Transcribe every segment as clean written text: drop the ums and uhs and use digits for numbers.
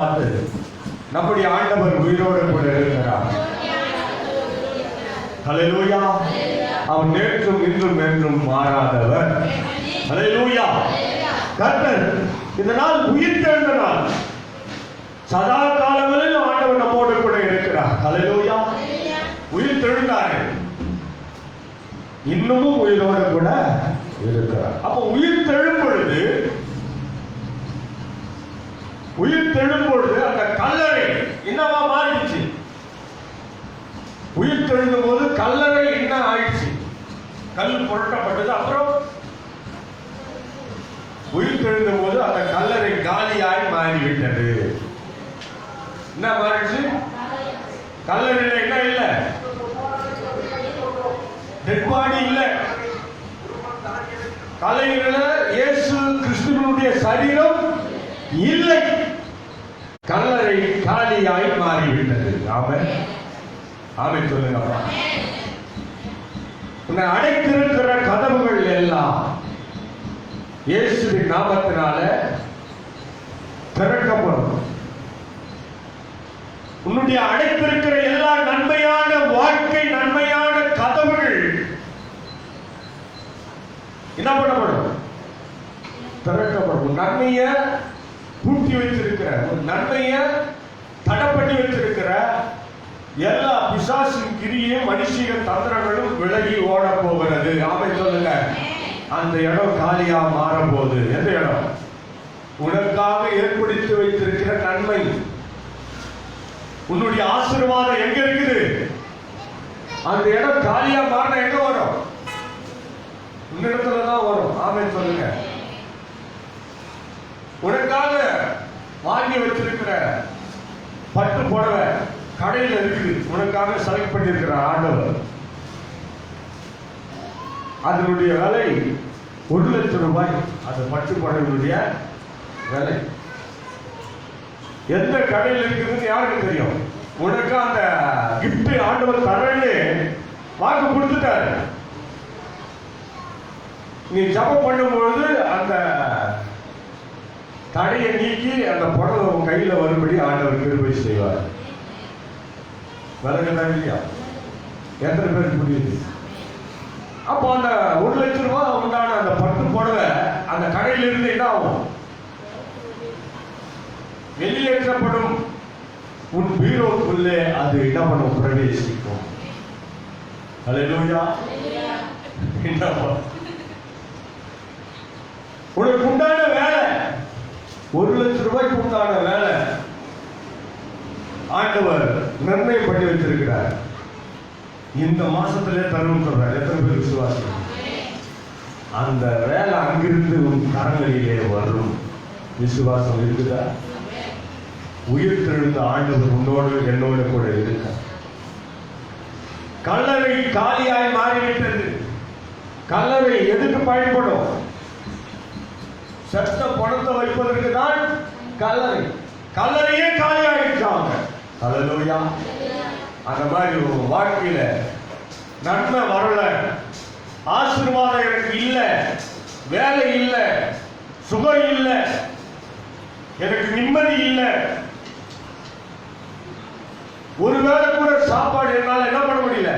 நம்முடைய ஆண்டவர் உயிரோடு கூட இருக்கிறார். ஹல்லேலூயா. அவர் நேற்றும் இன்றும் என்றும் மாறாதவர். ஹல்லேலூயா. கர்த்தர் இந்த நாள் உயிர்த்தெழுந்த நாள். சதா காலங்களில் ஆண்டவர் நம்மோடு கூட இருக்கிறார். ஹல்லேலூயா. உயிர்த்தெழுந்தார், இன்னமும் உயிரோடு கூட இருக்கிறார். அப்போ உயிர்த்தெழும் பொழுது அந்த கல்லறை என்னவா மாறிடுச்சு? உயிர் தெழுந்த போது கல்லறை என்ன ஆயிடுச்சு? கல் புரட்டப்பட்டது. அப்புறம் உயிர் தெழுந்த போது அந்த கல்லறை காலியாய் மாறிவிட்டது. என்ன மாறிடுச்சு? கல்லறையில என்ன இல்ல? டெட் பாடி இல்ல. கல்லறையில இயேசு கிறிஸ்துவினுடைய சரீரம் இல்லை. கல்லறை காலியாய் மாறிவிட்டது. ஆமென். ஆமென் சொல்லுங்க. உன்னை அடைத்திருக்கிற கதவுகள் எல்லாம் இயேசுவின் நாமத்தினால திறக்கப்படும். உன்னுடைய அடைத்திருக்கிற எல்லா நன்மையான வாழ்க்கை, நன்மையான கதவுகள் என்ன பண்ணப்படும்? திறக்கப்படும். நன்மைய பூட்டி வைத்திருக்கிற, நன்மைய தடப்பட்டு வைத்திருக்கிற எல்லா பிசாசின் கிரியும் மனுஷிய தந்திரங்களும் விலகி ஓட போகிறது. ஆமென் சொல்லுங்க. அந்த இடம் காலியா மாறப்போகுது. எந்த இடம்? உனக்காக ஏற்படுத்தி வைத்திருக்கிற நன்மை, உன்னுடைய ஆசீர்வாதம் எங்க இருக்குது? அந்த இடம் காலியா மாறின எங்க வரும்? உன்னிடத்துலதான் வரும். ஆமென் சொல்லுங்க. உனக்காக வாங்கி வச்சிருக்கிற பட்டு புடவை கடையில் இருக்குது. உனக்காக செலக்ட் பண்ணியிருக்கிற ஆண்டவர், அதனுடைய விலை 1 லட்சம் ரூபாய். அது பட்டு புடவைகளுடைய விலை. எந்த கடையில் இருக்குதுன்னு யாருக்கு தெரியும்? உனக்கு அந்த கிஃப்ட் ஆண்டவர் தரன்னு வாக்கு கொடுத்துட்டாரு. நீ ஜபம் பண்ணும்பொழுது அந்த தடையை நீக்கி அந்த புடவை உன் கையில வரும்படி ஆண்டவர் கிருபை செய்வார். விலகதா இல்லையா? எத்தனை பேருக்கு புரியுது? அப்போ அந்த 1 லட்சம் ரூபாய் உண்டான அந்த பட்டு புடவை அந்த கடையில இருந்து என்ன ஆகும்? வெளியேற்றப்படும். உன் பீரோக்குள்ளே அது என்ன பண்ணும்? பிரவேசிக்கும். ஹல்லேலூயா. உனக்கு உண்டான வேலை, 1 லட்சம் ரூபாய்க்கு உண்டான வேலை ஆண்டவர் நிர்ணயம் பண்ணி வச்சிருக்கிறார். இந்த மாசத்திலே தரும் சொல்றார். எத்தனை பேர் விசுவாசம்? அந்த வேலை அங்கிருந்து உன் கரங்களிலே வரும். விசுவாசம் இருக்குதா? உயிர் தெழுந்த ஆண்டவர் உன்னோடு என்னோடு கூட இருக்க. கல்லறை காலியாய் மாறிவிட்டது. கல்லறை எதுக்கு பயன்படும்? செத்த பணத்தை வைப்பதற்கு தான் கல்லறை. கல்லறையே காலியாயிட்டாங்க. ஹல்லேலூயா. அந்த மாதிரி வாழ்க்கையில நன்மை வரல, ஆசீர்வாதம் எனக்கு இல்லை, வேலை இல்லை, சுகம் இல்லை, எனக்கு நிம்மதி இல்லை, ஒருவேளை கூட சாப்பாடு என்னால என்ன பண்ண முடியல,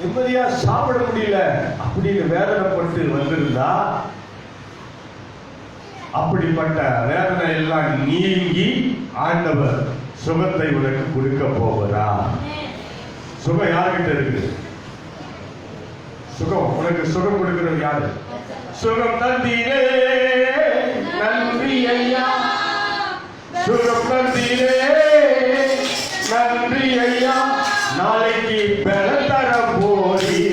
நிம்மதியா சாப்பிட முடியல அப்படின்னு வேதனைப்பட்டு வந்திருந்தா, அப்படிப்பட்ட வேதனை எல்லாம் நீங்கி ஆண்டவர் சுகத்தை உனக்கு கொடுக்க போகிறார். சுகம் யாருக்கிட்ட இருக்கு? சுகம் உனக்கு சுகம் கொடுக்கிறது யாரு? சுகம் தந்தீரே நன்றி ஐயா, சுகம் தந்தீரே நன்றி ஐயா, நாளைக்கு பலன் தர போரி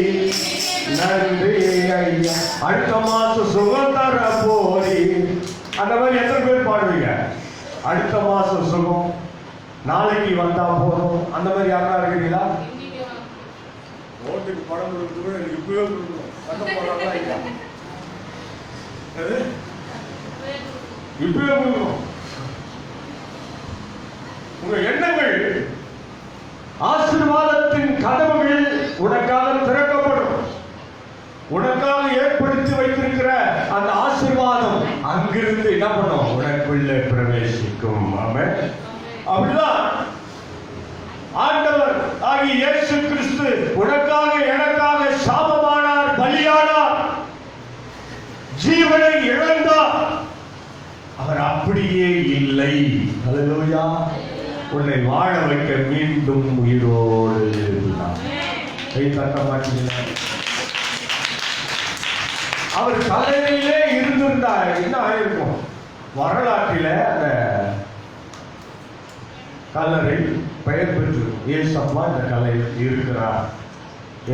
நன்றி ஐயா, அடுத்த மாசம் சுகம் தர போரி. அந்த மாதிரி எத்தனை பேர் பாடுவீங்க? அடுத்த மாசம் சுகம், நாளைக்கு வந்தா போதும். அந்த மாதிரி யாரா இருக்கிறீங்களா? ஓட்டுக்கு படம் கொடுக்குறது கூட எனக்கு இப்பவே கொடுக்கணும். சட்டம் போடுறாங்களா இல்லையா? இப்பவே கொடுக்கணும். உங்க எண்ணங்கள், ஆசீர்வாதத்தின் கதவுகள் உனக்காக திறக்கப்படும். உனக்காக ஏற்படுத்தி வைத்திருக்கிற அந்த ஆசீர்வாதம் அங்கிருந்து என்ன பண்ணும்? உனக்குள்ளே பிரவேசிக்கும். இருக்கும். ஆமென். அப்படிதான் ஆண்டவர் ஆகிய இயேசு கிறிஸ்து உனக்காக எனக்காக சாபமானார், பலியானார், ஜீவனை இழந்தார். அவர் அப்படியே இல்லை. ஹல்லேலூயா. உன்னை வாழ வைக்க மீண்டும் உயிரோடு இருந்தார். கை தட்ட மாட்டீங்களா? அவர் தலையிலே இருந்திருந்தார் என்ன ஆயிருக்கும்? வரலாற்றில அந்த கல்லறை பெயர் பெற்று ஏசப்பா இந்த கல்லையில் இருக்கிறார்,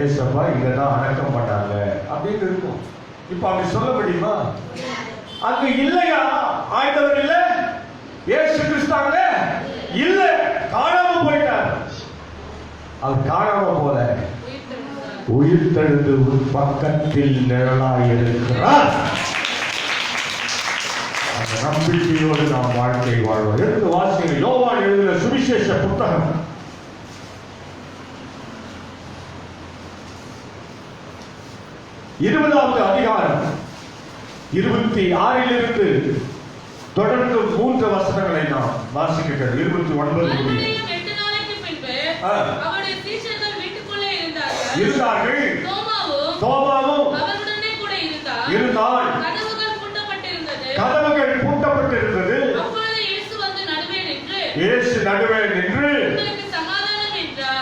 ஏசப்பா இங்கதான் அடக்கம் பண்ணாங்க அப்படின்னு இருக்கும். இப்ப அப்படி சொல்ல முடியுமா? அங்க இல்லையா? ஆண்டவர் இல்ல, இயேசு கிறிஸ்தாங்க இல்ல, காணாம போயிட்டார். அவர் காணாம போல உயிர் தெழுந்து உன் பக்கத்தில் நிழலாய் இருக்கிறார். அந்த நம்பிக்கையோடு நாம் வாழ்க்கை வாழ்வோம். எடுத்து வாசிங்க. யோவான் எழுதின சுவிசேஷ புத்தகம் 20வது அதிகாரம் 26 தொடர்ந்து 3 வசனங்களை நாம் வாசிக்கிறோம். 29 இருந்தார்கள். தோமாவும் இருந்தால் கதவுகள் பூட்டப்பட்டிருந்தது. இயேசு நடுவே நின்று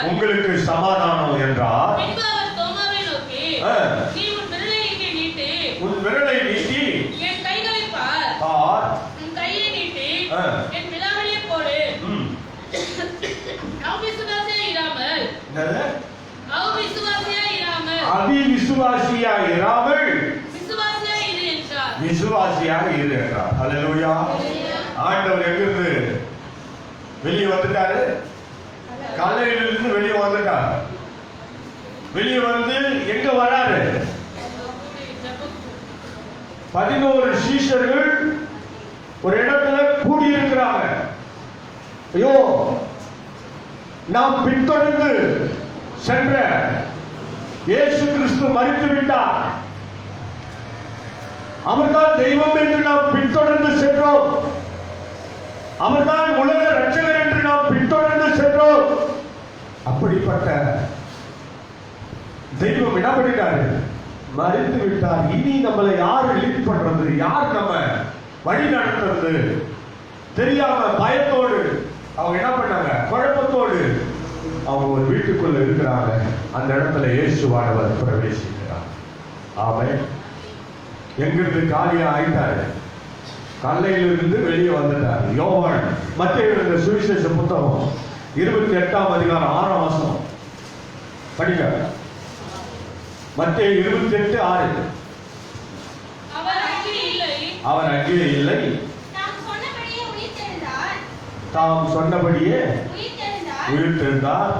உங்களுக்கு சமாதானம் என்றார். உன் விரலை நீட்டி என் கைகளை பார், உன் கையை நீட்டி என் விலாவலியை போடு. அவிசுவாசியாய் இராமல் விசுவாசியாக இரு என்றார். ஹல்லேலூயா. ஆண்டவர் எங்கிருந்து வெளியே வந்துட்டாரு? கல்லையிலிருந்து வெளியே வந்துட்டார். வெளியே வந்து எங்க வராரு? 11 சீஷர்கள் ஒரு இடத்துல கூடி இருக்கிறாங்க. ஐயோ, நாம் பின்தொடர்ந்து சென்ற இயேசு கிறிஸ்து மரித்து விட்டார், அவர்தான் தெய்வம் என்று நாம் பின்தொடர்ந்து சென்றோம், அவர்தான் உலக ரட்சகர் என்று நாம் பின்தொடர்ந்து சென்றோம். அப்படிப்பட்ட தெய்வம் என்ன பண்ணிட்டாரு? மறித்து விட்டார். இனி நம்மளை யார் லீட் பண்றது? யார் நம்ம வழி நடத்துறது? தெரியாம பயத்தோடு அவங்க என்ன பண்ணாங்க? குழப்பத்தோடு அவங்க ஒரு வீட்டுக்குள்ள இருக்கிறாங்க. அந்த இடத்துல இயேசுவானவர் பிரவேசிக்கிறார். ஆமென். எங்கிருந்து காலியா ஆயிட்டாரு? கல்லையிலிருந்து வெளியே வந்துட்டார். யோவான் மத்தேயு எழுதின சுவிசேஷ புத்தகம் 28ஆம் அதிகாரம் 6ஆம் வசனம் படிங்க. மத்தேயு 28:6. அவர் அங்கே இல்லை, தாம் சொன்னபடியே உயிர்த்தெழுந்தார்.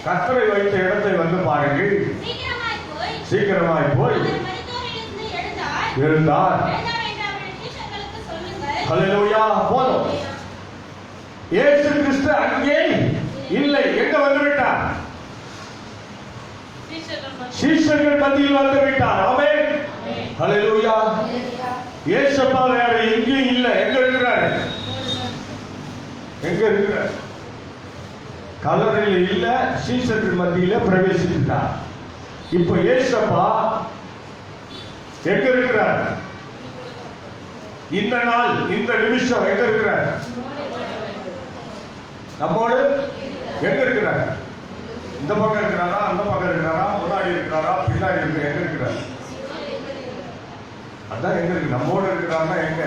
கர்த்தரை வைத்த இடத்தை வந்து பாருங்கள். சீக்கிரமாய் போய் எழுந்தார். ஹல்லேலூயா. போதும். இயேசு கிறிஸ்து அங்கே இல்லை. எங்க வந்து விட்டார்? சீஷர்கள் மத்தியில் வந்து விட்டார். ஆமென். ஹல்லேலூயா. இயேசுப்பா வேற எங்கேயும் இல்லை. எங்க இருக்கிறார்? எங்க இருக்கிறார்? கல்லறையில் இல்ல, சீஷர்கள் மத்தியில பிரவேசித்தார். இப்ப இயேசுப்பா எங்க இருக்கிறார்? இந்த நாள், இந்த நிமிஷம் எங்க இருக்கிறார்? நம்மோடு எங்க இருக்கிறார்? இந்த பக்கம் இருக்கிறாரா, அந்த பக்கம் இருக்கிறாரா, முன்னாடி இருக்கிறாரா, பின்னாடி இருக்கிற? எங்க இருக்கிறார்? அதான் எங்க இருக்கு? நம்மோடு இருக்கிறார்னா எங்க?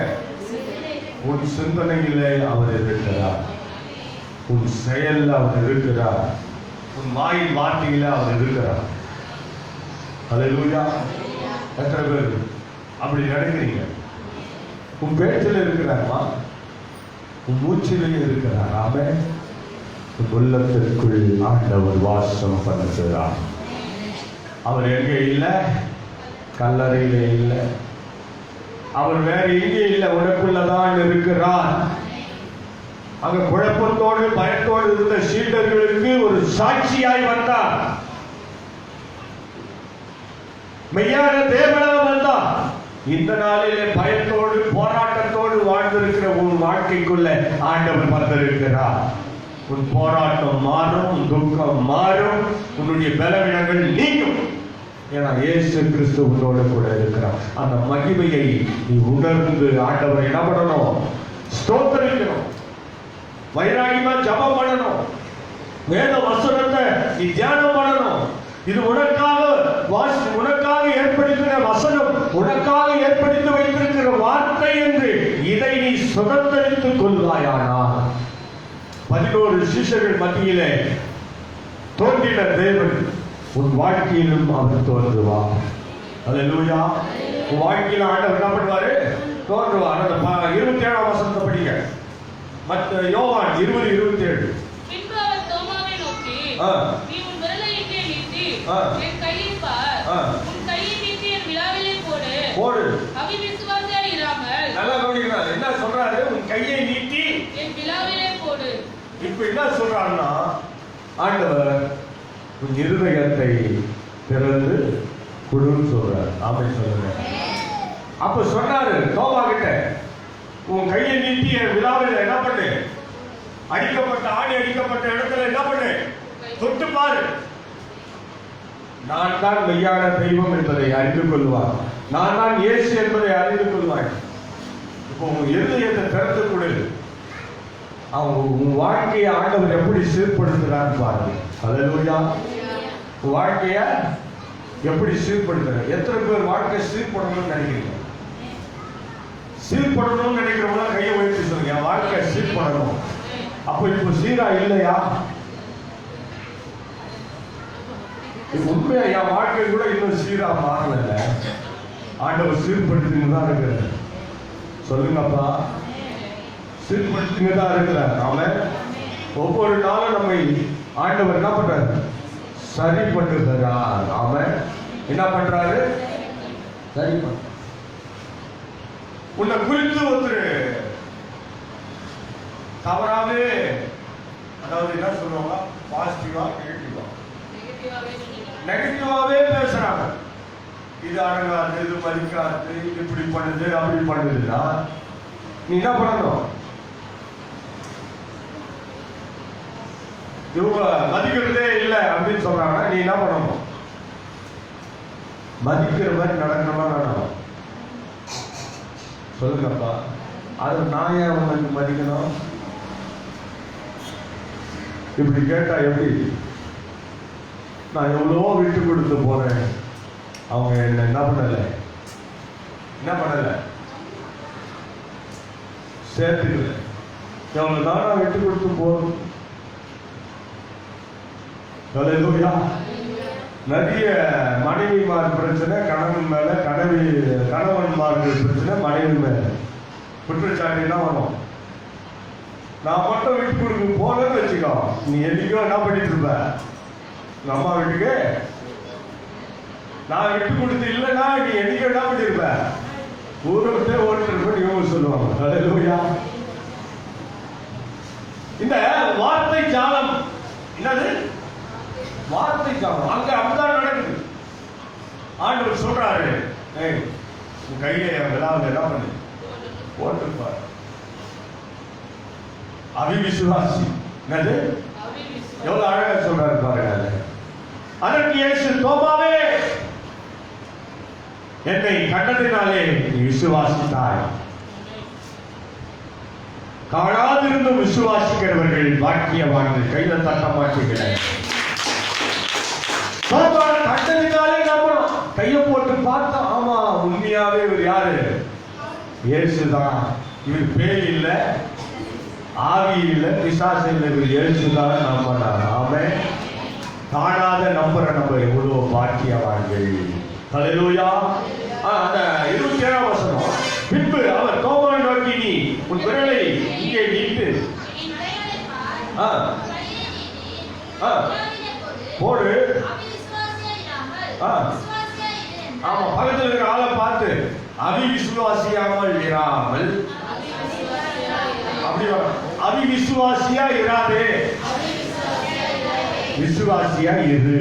உன் சிந்தனையிலே அவர் இருக்கிறார், உன் செயல்ல அவர் இருக்கிறார், உன் வாயின் வார்த்தையில அவர் இருக்கிறார். ஹல்லேலூயா. எத்தனை பேர் அப்படி நடக்கிறீங்க? உன் பேச்சில் இருக்கிறார்மா, உன் மூச்சிலே இருக்கிறார். ஆமென். உன் உள்ளத்திற்குள் ஆண்டவர் வாசம் பண்ணுகிறார். அவர் எங்கே இல்லை? கல்லறையிலே இல்லை. அவர் வேற எங்கே இல்லை, உனக்குள்ளதான் இருக்கிறார். அங்க குழப்பத்தோடு பயத்தோடு இருந்த சீடர்களுக்கு ஒரு சாட்சியாய் வந்தார். மெய்யான தேவனாக வந்தார். இந்த நாளிலே பயத்தோடு போராட்டத்தோடு வாழ்ந்திருக்கிற உன் வாழ்க்கைக்குள்ள ஆண்டவர் வந்திருக்கிறார். உன் போராட்டம் மாறும், உன் துக்கம் மாறும், உன்னுடைய பலவீனங்கள் நீங்கும். ஏன்னா இயேசு கிறிஸ்து உன்னோடு கூட இருக்கிறார். அந்த மகிமையை நீ உணர்ந்து ஆண்டவரை என்ன பண்ணணும்? ஸ்தோத்திரிக்கணும். வைராகியமா ஜெபம் பண்ணணும். வேத வசனத்தை நீ தியானம் பண்ணணும். இது உனக்காக ஏற்படுத்தின வசனம், உனக்காக ஏற்படுத்தி வைத்திருக்கிற வார்த்தை என்று இதை நீ சுதந்திரித்துக் கொள்வாயானால் 11 சீஷர்கள் மத்தியிலே தோன்றின தேவன் உன் வாழ்க்கையிலும் அவர் தோன்றுவார். அல்லேலூயா. உன் வாழ்க்கையில் ஆண்டவர் என்ன பண்ணுவாரு? தோன்றுவார். அந்த 27ஆம் வசனத்தை படிங்க. மத்த யோவான் 20:27. பின்பு அவர் தோமாவை நோக்கி, நீ உன் விரலை இங்கே நீட்டி என் கையில் பார், உன் கையை நீட்டி என் விலாவிலே போடு. அவிசுவாசியாய் இராமல். நல்லா கவனிக்கணும். என்ன சொல்றாரு? உன் கையை நீட்டி என் விலாவிலே போடு. இப்ப என்ன சொல்றாருன்னா, ஆண்டவர் உன் இருதயத்தை திறந்து கொடுன்னு சொல்றாரு. ஆமென் சொல்லுங்க. அப்ப சொன்னாரு தோமா கிட்ட, உன் கையை நீட்டி என் விலாவில என்ன பண்ணு? அடிக்கப்பட்ட ஆணி அடிக்கப்பட்ட இடத்துல என்ன பண்ணு? தொட்டு பாரு. நான் தான் மெய்யான தெய்வம் என்பதை அறிந்து கொள்வார். நான் தான் இயேசு என்பதை அறிந்து கொள்வாய். இப்போ உன் இருதயத்தை திறந்து கொடு. அவங்க உன் வாழ்க்கையை ஆண்டவர் எப்படி சீர்படுத்துறான்னு பாருங்க. அல்லேலூயா. உன் வாழ்க்கைய எப்படி சீர்படுத்துற? எத்தனை பேர் வாழ்க்கை சீர்படணும்னு நினைக்கிறீங்க? சீர்படணும்னு நினைக்கிறவங்க கையை உயர்த்தி சொல்லுங்க. என் வாழ்க்கை சீர்படணும். அப்போ இப்போ சீரா இல்லையா? உண்மையா என் வாழ்க்கை கூட இன்னும் சீரா மாறல. ஆண்டவர் சீர்படுத்தின்னு தான் இருக்கிறார். சொல்லுங்கப்பா. சீர்படுத்தின்னு தான் இருக்கிறார். ஆமென். ஒவ்வொரு நாளும் நம்மை ஆண்டவர் என்ன பண்றாரு? சரி பண்ணுகிறார். ஆமென். என்ன பண்றாரு? சரி பண்ண. உன்னை குறித்து ஒருத்தர் தவறாவே, அதாவது என்ன சொல்லுவாங்க, பாசிட்டிவா நெகட்டிவாவே பேசுறாங்க. இது அடங்காது, இது மதிக்காது, இப்படி பண்ணுது அப்படி பண்ணுதுன்னா நீ என்ன பண்ணணும்? இவங்க மதிக்கிறதே இல்லை அப்படின்னு சொல்றாங்கன்னா நீ என்ன பண்ணணும்? மதிக்கிற மாதிரி நடக்கணுமா நடக்கணும்? சொல்லுங்கப்பா. அது நான் ஏன் உங்களுக்கு மதிக்கணும்? இப்படி கேட்டா எப்படி? நான் எவ்வளவோ விட்டு கொடுத்து போறேன், அவங்க என்ன பண்ணல சேர்த்துக்கல. எவ்வளவு தானா விட்டு கொடுத்து போறோம். நிறைய மனைவிமார் பிரச்சனை கணவன் மேல, கணவன்மார்கள் பிரச்சனை மனைவி மேல குற்றச்சாட்டு என்ன வரும்? நான் மட்டும் விட்டு கொடுக்க போனேன்னு வச்சுக்கோ, நீ என்னைக்கோ என்ன பண்ணிட்டு இருப்ப? உங்க அம்மா வீட்டுக்கு நான் விட்டு கொடுத்து இல்லைன்னா நீ என்னைக்கோ என்ன பண்ணிருப்ப? ஊரை விட்டே ஓடிட்டு இவங்க சொல்லுவாங்க. அல்லேலூயா. இந்த வார்த்தை ஜாலம் என்னது? வார்த்தை ஜாலம். அங்க அப்படிதான் நடக்குது. ஆண்டவர் சொல்றாரு, உன் கையை விழாவில் என்ன பண்ணு? போட்டுப்பார். அவிவிசுவாசி. என்னது? எவ்வளவு அழகா சொல்றாரு பாருங்க. அதற்கு இயேசு, தோமாவே, என்னை கண்டதினாலே நீ விசுவாசித்தாய். காணாதிருந்தும் விசுவாசிக்கிறவர்கள் பாக்கியவான்கள். கையில தட்ட மாட்டீங்களேன். கண்டதினாலே நம்பணும். கையை போட்டு பார்த்தா, ஆமா உண்மையாவே இவர் யாரு? இயேசுதான். இவர் பேய் இல்ல, ஆவி இல்ல, பிசாசு இல்ல, இவர் இயேசுதான் நம்பினார். ஆமென். காணாத நம்புற நம்ம எவ்வளவு பாக்கியவான்கள். அல்லேலூயா. அந்த 27ஆம் வசனம். பின்பு அவர் தோமாவை நோக்கி, நீ உன் விரலை இங்கே நீட்டு போடு. ஆமா, பக்கத்தில் இருக்கிற ஆளை பார்த்து அவிவிசுவாசியாமல் இராமல், அப்படி அவிவிசுவாசியா இராதே, விசுவாசியா இரு.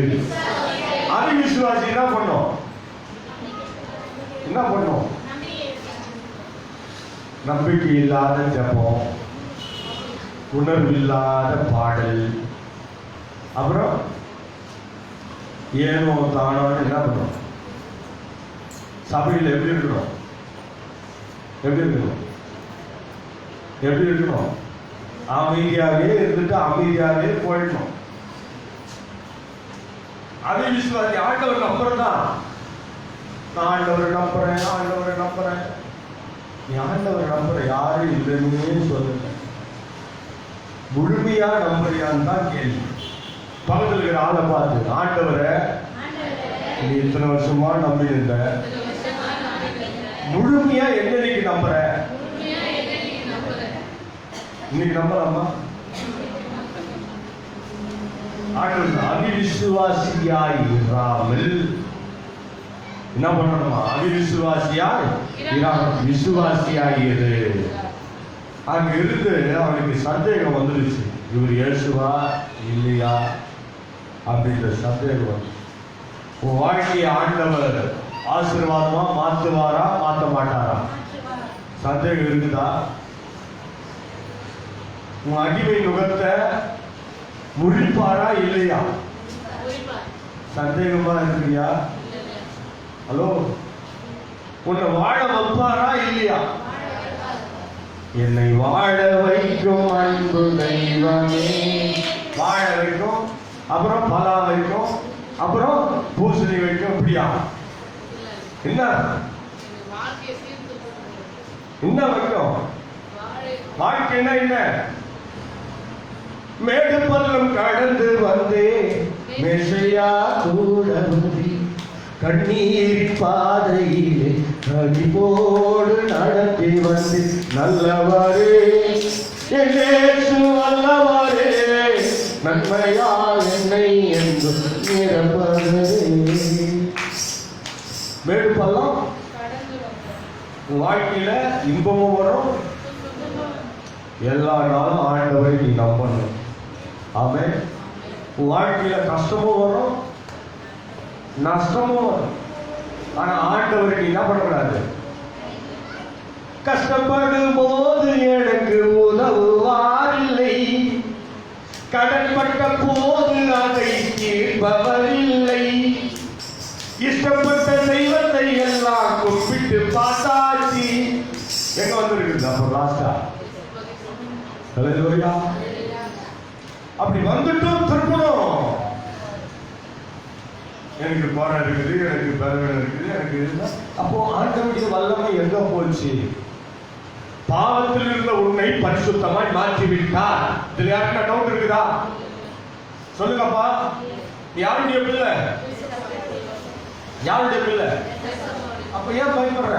அவிவிசுவாசி என்ன பண்ணும்? நம்பிக்கை இல்லாத ஜபம், உணர்வு இல்லாத பாடல், அப்புறம் ஏனோ தானோன்னு என்ன பண்ணுறோம்? சபையில் எப்படி இருக்கணும்? எப்படி இருக்கணும்? எப்படி இருக்கணும்? அமைதியாகவே இருந்துட்டு அமைதியாகவே போயிடணும். அதே விசுவாசி ஆண்டவர் நம்புறதான். நான் ஆண்டவரை நம்புறேன், ஆண்டவரை நம்புறேன். நீ ஆண்டவரை நம்புற யாரும் இல்லைன்னு சொல்லுங்க. முழுமையா நம்புறியான்னு தான் கேள்வி. பக்கத்தில் இருக்கிற ஆளை பார்த்து, ஆண்டவரை நீ இத்தனை வருஷமா நம்பியிருந்த, முழுமையா என்னைக்கு நம்புற? இன்னைக்கு நம்பலாமா? ஆண்டவர் அவிசுவாசியாய் இராமல் என்ன பண்ணணுமா? அவிசுவாசியாய் விசுவாசியாய் இரு. அங்க இருந்து அவனுக்கு சந்தேகம் வந்துருச்சு, இவர் இயேசுவா இல்லையா அப்படின்ற சந்தேகம் வந்து. உன் வாழ்க்கையை ஆண்டவர் ஆசீர்வாதமா மாத்துவாரா மாத்த மாட்டாரா? சந்தேகம் இருக்குதா? உன் அடிமை நுகத்தை முறிப்பாரா இல்லையா? சந்தேகமா இருக்கிறியா? ஹலோ, உன்னை வாழ வைப்பாரா இல்லையா? என்னை வாழ வைக்கும் அன்பு தெய்வமே. வாழ வைக்கும், அப்புறம் பலா வைக்கும், அப்புறம் பூசணி வைக்கும். அப்படியா? என்ன என்ன வைக்கும்? வாழ்க்கைன்னா என்ன? மேடு பள்ளம் கடந்து வந்தே மெசையா கூட கண்ணீர் பாதையிலே கடிபோடு நடத்தி வந்து நல்லவரே அல்லவரே நன்மையால் என்னை என்று நிரப்பதே. மேடு பள்ளம் வாழ்க்கையில இன்பமும் வரும், எல்லா நாளும் ஆண்டவரை நீ நம்பணும். ஆமென். வாழ்க்கையில கஷ்டமும் வரும், நஷ்டமும் வரும். ஆனா ஆண்டவரை நீ என்ன பண்ணக்கூடாது? கஷ்டப்படும் போது எனக்கு உதவுவாரில்லை, கடன்பட்ட போது அதை தீர்ப்பவரில்லை, இஷ்டப்பட்ட தெய்வத்தை எல்லாம் கும்பிட்டு பார்த்தாச்சு. எங்க வந்துருக்குது அப்ப லாஸ்டா? ஹல்லேலூயா. அப்படி வந்துட்டும் திருப்பணும். எனக்கு போராட்டம் இருக்குது, எனக்கு பலவீனம் இருக்குது, எனக்கு இருந்தா அப்போ ஆண்டவருடைய வல்லமை எங்க போச்சு? பாவத்தில் இருந்த உன்னை பரிசுத்தமாய் மாற்றி விட்டார். இதுல யாருன்னா டவுட் இருக்குதா? சொல்லுங்கப்பா. யாருடைய பிள்ளை? யாருடைய பிள்ளை? அப்ப ஏன் பயப்படுற?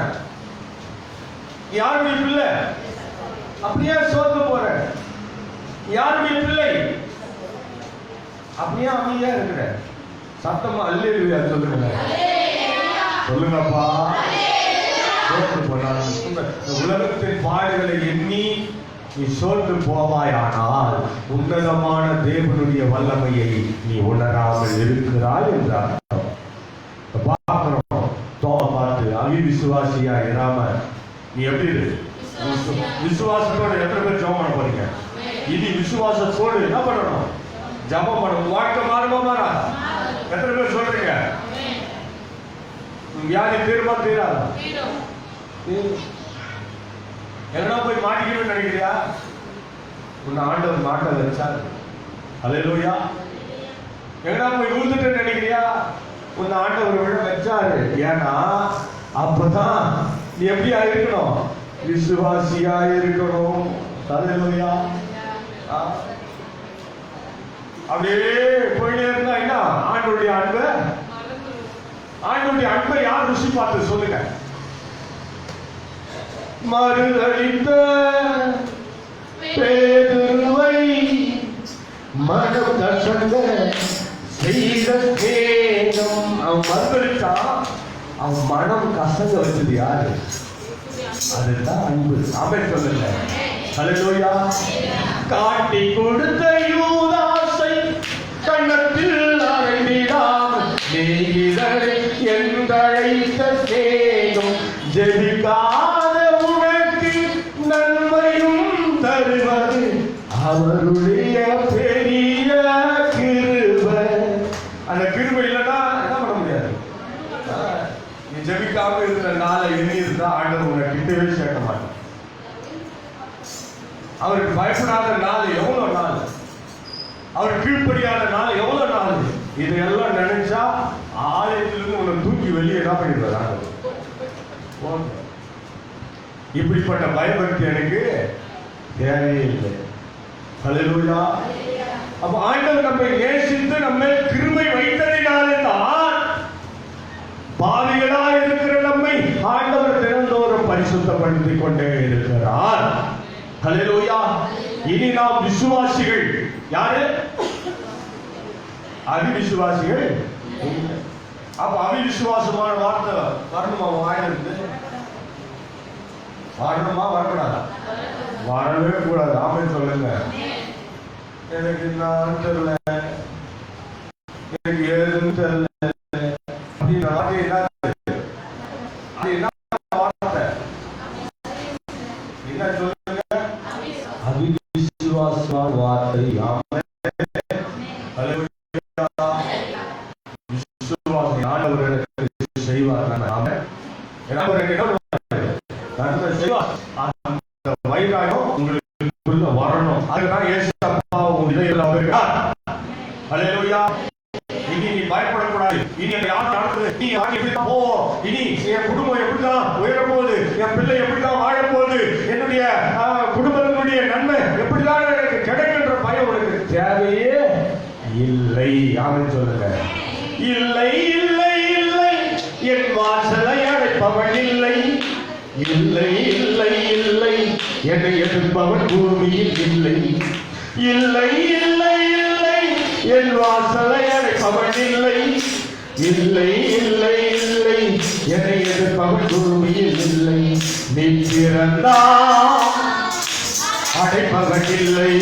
யாருடைய பிள்ளை? அப்படியே சோர்ந்து போற? யாருடைய பிள்ளை? அப்படியே அமைதியா இருக்கிற? சத்தமா அல்லேலூயா சொல்லுங்க. சொல்லுங்கப்பா. உலகத்தின் பாடுகளை எண்ணி நீ சோர்ந்து போவாயானால் உன்னதமான தேவனுடைய வல்லமையை நீ உணராமல் இருக்கிறாய் என்றார். பார்க்கிறோம், தோமை பார்த்து அவிசுவாசியா இராம நீ எப்படி இரு? விசுவாசத்தோட எத்தனை பேர் ஜெபம் பண்ண போறீங்க? இனி விசுவாசத்தோடு என்ன பண்ணணும்? ஜெபம் பண்ணணும். வாழ்க்கை மாறுமா மாறா? எத்தனை பேர் சொல்றீங்க? வியாதி தீருமா தீராதா? எங்கன்னா போய் மாட்டிக்கணும்னு நினைக்கிறியா? உன்னை ஆண்டவர் மாட்ட வச்சாரு. ஹல்லேலூயா. எங்கன்னா போய் விழுந்துட்டு நினைக்கிறியா? உன்னை ஆண்டவர் விழ வச்சாரு. ஏன்னா அப்பதான் நீ எப்படியா இருக்கணும்? விசுவாசியா இருக்கணும். ஹல்லேலூயா. அப்படியே போயிட்டே இருந்தா என்ன? ஆண்டவருடைய அன்பை, ஆண்டவருடைய அன்பை யார் ருசி பார்த்து சொல்லுங்க? மறுதளித்த பேதுருவை மனம் கசங்க செய்த தேகம். அவன் மறுதளிச்சா, அவன் மனம் கசங்க வச்சது யாரு? அதுதான் அன்பு. ஆமென் சொல்லுங்க. ஹல்லேலூயா. காட்டி கொடுத்த யூதாசை கண்ணத்தில் அறைந்திடாமல் நீரை என்றழைத்த சேகம் ஜெபிக்காத உனக்கு அவருடைய பெரிய கிருபை. அந்த கிருபை இல்லைன்னா என்ன பண்ண முடியாது. நீ ஜெபிக்காம இருக்கிற நாளை எண்ணி இருந்தா ஆண்டவர் உன்னை கிட்டவே சேர்க்க மாட்டான். அவருக்கு பயப்படாத நாள் எவ்வளவு நாள், அவர் கீழ்ப்படியாத நாள் எவ்வளவு நாள், இதையெல்லாம் நினைச்சா ஆலயத்திலிருந்து உன்னை தூக்கி வெளியே என்ன பண்ணிடுவார். இப்படிப்பட்ட பயபக்தி எனக்கு தேவையே இல்லை. ஹல்லேலூயா. அப்ப ஆண்டவர் நம்மை நேசித்து நம்மை கிருபை வைத்ததினாலே தான் பாவிகளா இருக்கிற நம்மை ஆண்டவர் தினந்தோறும் பரிசுத்தப்படுத்திக் கொண்டே இருக்கிறார். ஹல்லேலூயா. இனி நாம் விசுவாசிகள். யாரு? அவிசுவாசிகள். அப்ப அவிசுவாசமான வார்த்தை வரணுமா? வாயிலிருந்து வரணுமா? வரக்கூடாதா? வரவே கூடாது. ஆமென் சொல்லுங்க. எனக்கு நான் தெரியல, எனக்கு ஏதுன்னு தெரியல அப்படின்னு என்ன வார்த்தை? என்ன சொல்லுங்க? அவிசுவாசமான வார்த்தை. விசுவாசம் ஆண்டவர் செய்வார். வைராயம் உங்களுக்குள்ள வரணும். அதுதான் ஏசப்பா உன் இதயத்தில் வருகிறார். ஹல்லேலூயா. இனி நீ பயப்படக்கூடாது. இனி யார் நடக்குது, நீ எப்படிதான் போவோம், இனி என் குடும்பம் எப்படிதான் உயரப்போகுது, என் பிள்ளை எப்படிதான் வாழப்போகுது, என்னுடைய குடும்பத்தினுடைய நன்மை எப்படிதான் எனக்கு கிடைக்கின்ற பயம் உனக்கு தேவையே இல்லை. ஆமென் சொல்லுங்க. இல்லை இல்லை இல்லை, என் வாசலை அடைப்பவன் இல்லை. இல்லை இல்லை இல்லை, என்னை எதிர்ப்பவன் பூமியில் இல்லை. இல்லை இல்லை இல்லை, என் வாசலை அடைப்பவன் இல்லை. இல்லை இல்லை இல்லை, என்னை எதிர்ப்பவன் பூமியில் இல்லை. நீ பிறந்தால் அடைப்பவன் இல்லை,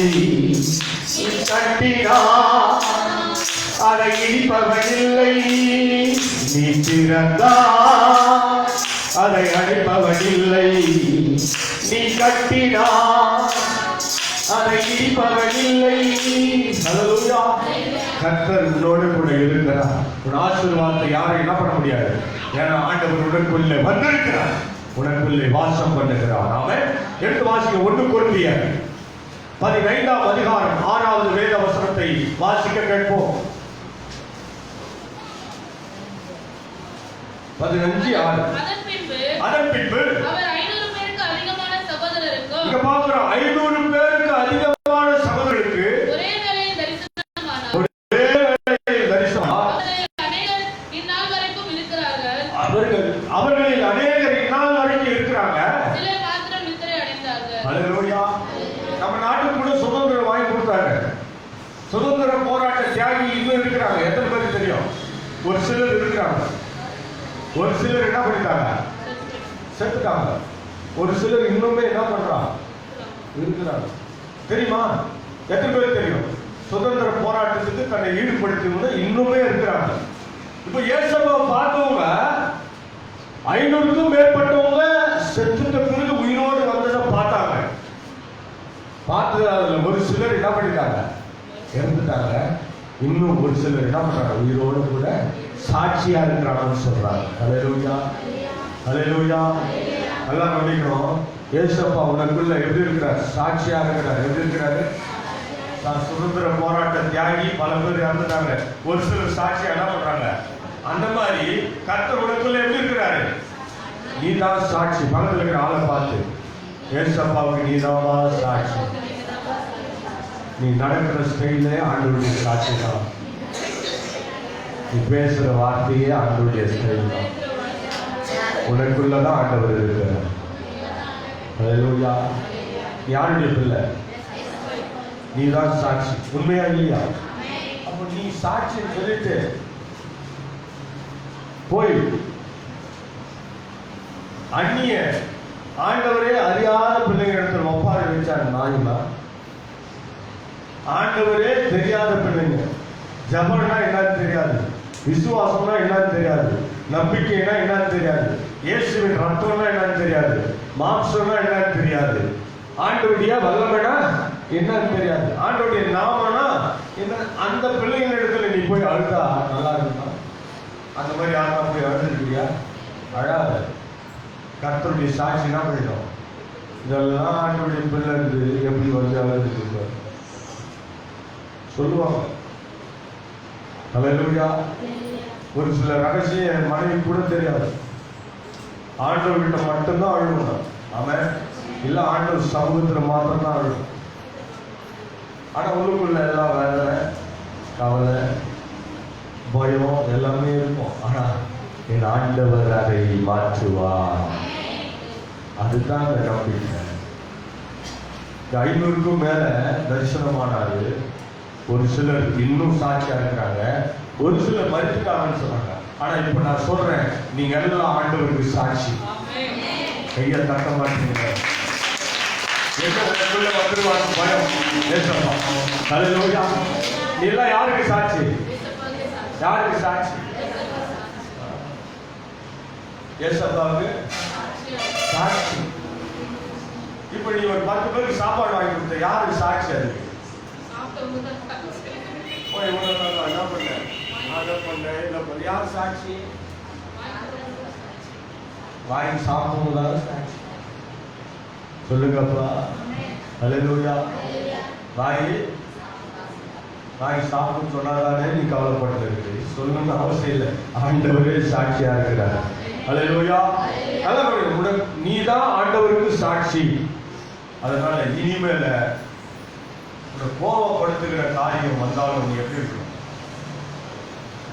கட்டினால் அதை இடிப்பவன் இல்லை. நீ பிறந்தால் அதை அடைப்பவன் இல்லை, நீ கட்டினால் அதை இடிப்பவன் இல்லை. ஹல்லேலூயா. கர்த்தர் உன்னோடு கூட இருக்கிறார். ஒரு ஆசீர்வாதத்தை யாரும் என்ன பண்ண முடியாது. ஏன்னா ஆண்டவர் உனக்குள்ளே வந்திருக்கிறார், உனக்குள்ளே வாசம் பண்ணுகிறார். ஆமென். எடுத்து வாசிக்க 1 கொரிந்தியர் 15ஆம் அதிகாரம் 6வது வேத வசனத்தை வாசிக்க கேட்போம். 15:6. அதன் பின்பு அவர் 500 பேருக்கு அதிகமான சகோதரருக்கு, இங்க பாக்குறோம் 500 பேருக்கு அதிகமான சகோதரருக்கு ஒரே வேளையில் தரிசனமானார். ஒரே வேளையில் தரிசனம். அநேகர் இந்நாள் வரைக்கும் இருக்கிறார்கள். அவர்களில் அநேகர் இந்நாள் வரைக்கும் இருக்கிறாங்க. சிலர் மாத்திரம் நித்திரை அடைந்தார்கள். ஹல்லேலூயா. நம்ம நாட்டுக்கு கூட சுதந்திரம் வாங்கி கொடுத்தாங்க. சுதந்திர போராட்ட தியாகி இன்னும் இருக்கிறாங்க. எத்தனை பேருக்கு தெரியும்? ஒரு சிலர் இருக்கிறாங்க. ஒரு சிலர் என்ன பண்ணிட்டாங்க? செத்துட்டாங்க. ஒரு சிலர் இன்னுமே என்ன பண்றாங்க? இருக்கிறாங்க. தெரியுமா? எத்தனை பேர் தெரியும்? சுதந்திர போராட்டத்துக்கு தன்னை ஈடுபடுத்தினவங்க இன்னுமே இருக்கிறாங்க. இப்ப இயேசுவை பார்த்தவங்க 500க்கும் மேற்பட்டவங்க செத்துட்ட பிறகு உயிரோடு வந்ததை பார்த்தாங்க. பார்த்து அதுல ஒரு சிலர் என்ன பண்ணிட்டாங்க? இறந்துட்டாங்க. இன்னும் ஒரு சிலர் என்ன பண்றாங்க? உயிரோடு கூட சாட்சியா இருக்கிறாங்கன்னு சொல்றாங்க. ஹல்லேலூயா. ஹல்லேலூயா. நல்லா கவனிக்கணும். ஏசப்பா உனக்குள்ள எப்படி இருக்கிறார்? சாட்சியா இருக்கிறார். எப்படி இருக்கிறாரு? சுதந்திர போராட்ட தியாகி பல பேர் இறந்துட்டாங்க. ஒரு சிலர் சாட்சியா என்ன பண்றாங்க? அந்த மாதிரி கர்த்தர் உனக்குள்ள எப்படி இருக்கிறாரு? நீ தான் சாட்சி. பக்கத்தில் இருக்கிற ஆளை பார்த்து, ஏசப்பாவுக்கு நீ தான் சாட்சி. நீ நடக்கிற ஸ்டைலே ஆண்டவருடைய சாட்சி தான். நீ பேசுற வார்த்தையே ஆண்டவருடைய ஸ்டைல் தான். உனக்குள்ளதான் ஆண்டவர் இருக்கிறார். ஹல்லேலூயா. யாருடைய பிள்ளை? நீ தான் சாட்சி. உண்மையா இல்லையா? அப்ப நீ சாட்சி சொல்லிட்டு போய் அந்நிய ஆண்டவரே அறியாத பிள்ளைங்க இடத்துல ஒப்பாரி வச்சார். நாயுமா ஆண்டவரே தெரியாத பிள்ளைங்க. ஜபம்னா என்னன்னு தெரியாது, விசுவாசம்னா என்னன்னு தெரியாது, நம்பிக்கைனா என்னன்னு தெரியாது, இயேசுவின் ரத்தம்னா என்னன்னு தெரியாது, மாம்சம்னா என்னன்னு தெரியாது, ஆண்டவருடைய வல்லமைனா என்னன்னு தெரியாது. ஆண்டவருடைய நாமனா என்ன? அந்த பிள்ளைங்க இடத்துல நீ போய் அழுதா நல்லா இருக்குமா? அந்த மாதிரி யாரும் போய் அழுதுருக்கியா? அழாத. கர்த்தருடைய சாட்சி என்ன பண்ணிடும்? இதெல்லாம் ஆண்டவருடைய பிள்ளை இருந்து எப்படி வந்து அழுதுட்டு சொல்லுவாங்க. அல்லேலூயா. ஒரு சில ரகசியம் என் மனைவி கூட தெரியாது. ஆண்டவர்கிட்ட மட்டும்தான் அழுகணும். ஆமாம். இல்லை ஆண்டவர் சமூகத்தில் மாத்திரம்தான் அழுகும். ஆனால் உள்ளுக்குள்ள எல்லாம் வேதனை, கவலை, பயம் எல்லாமே இருக்கும். ஆனால் என் ஆண்டவர் அதை மாற்றுவார். அதுதான் இந்த நம்பிக்கை. 500க்கும் மேல தரிசனமானாரு. ஒரு சிலர் இன்னும் சாட்சியா இருக்கிறாங்க, ஒரு சிலர் மறுத்துட்டாங்கன்னு சொன்னாங்க. ஆனா இப்ப நான் சொல்றேன், நீங்க எல்லாம் ஆண்டவருக்கு சாட்சி. கையை தட்ட மாட்டீங்க. என்ன உங்களுக்குள்ள வந்துருவாங்க பயம். ஹல்லேலூயா. நீ எல்லாம் யாருக்கு சாட்சி? யாருக்கு சாட்சி? ஏசப்பாவுக்கு சாட்சி. இப்ப நீ ஒரு 10 பேருக்கு சாப்பாடு வாங்கி கொடுத்த யாருக்கு சாட்சி? அதுக்கு என்ன பண்ண, அதை பண்ண, இதை பண்ண, யார் சாட்சி? வாங்கி சாப்பிடும்போது சாட்சி. சொல்லுங்கப்பா. ஹல்லேலூயா. வாங்கி சாப்பிட்டு சொன்னாதானே நீ கவலைப்பட்டு சொல்லணும்னு அவசியம் இல்லை. ஆண்டவரே சாட்சியா இருக்கிறார். ஹல்லேலூயா. நீ தான் ஆண்டவருக்கு சாட்சி. அதனால இனிமேல கோபப்படுத்துகிற காரியம் வந்தாலும் நீ எப்படி இருக்கணும்?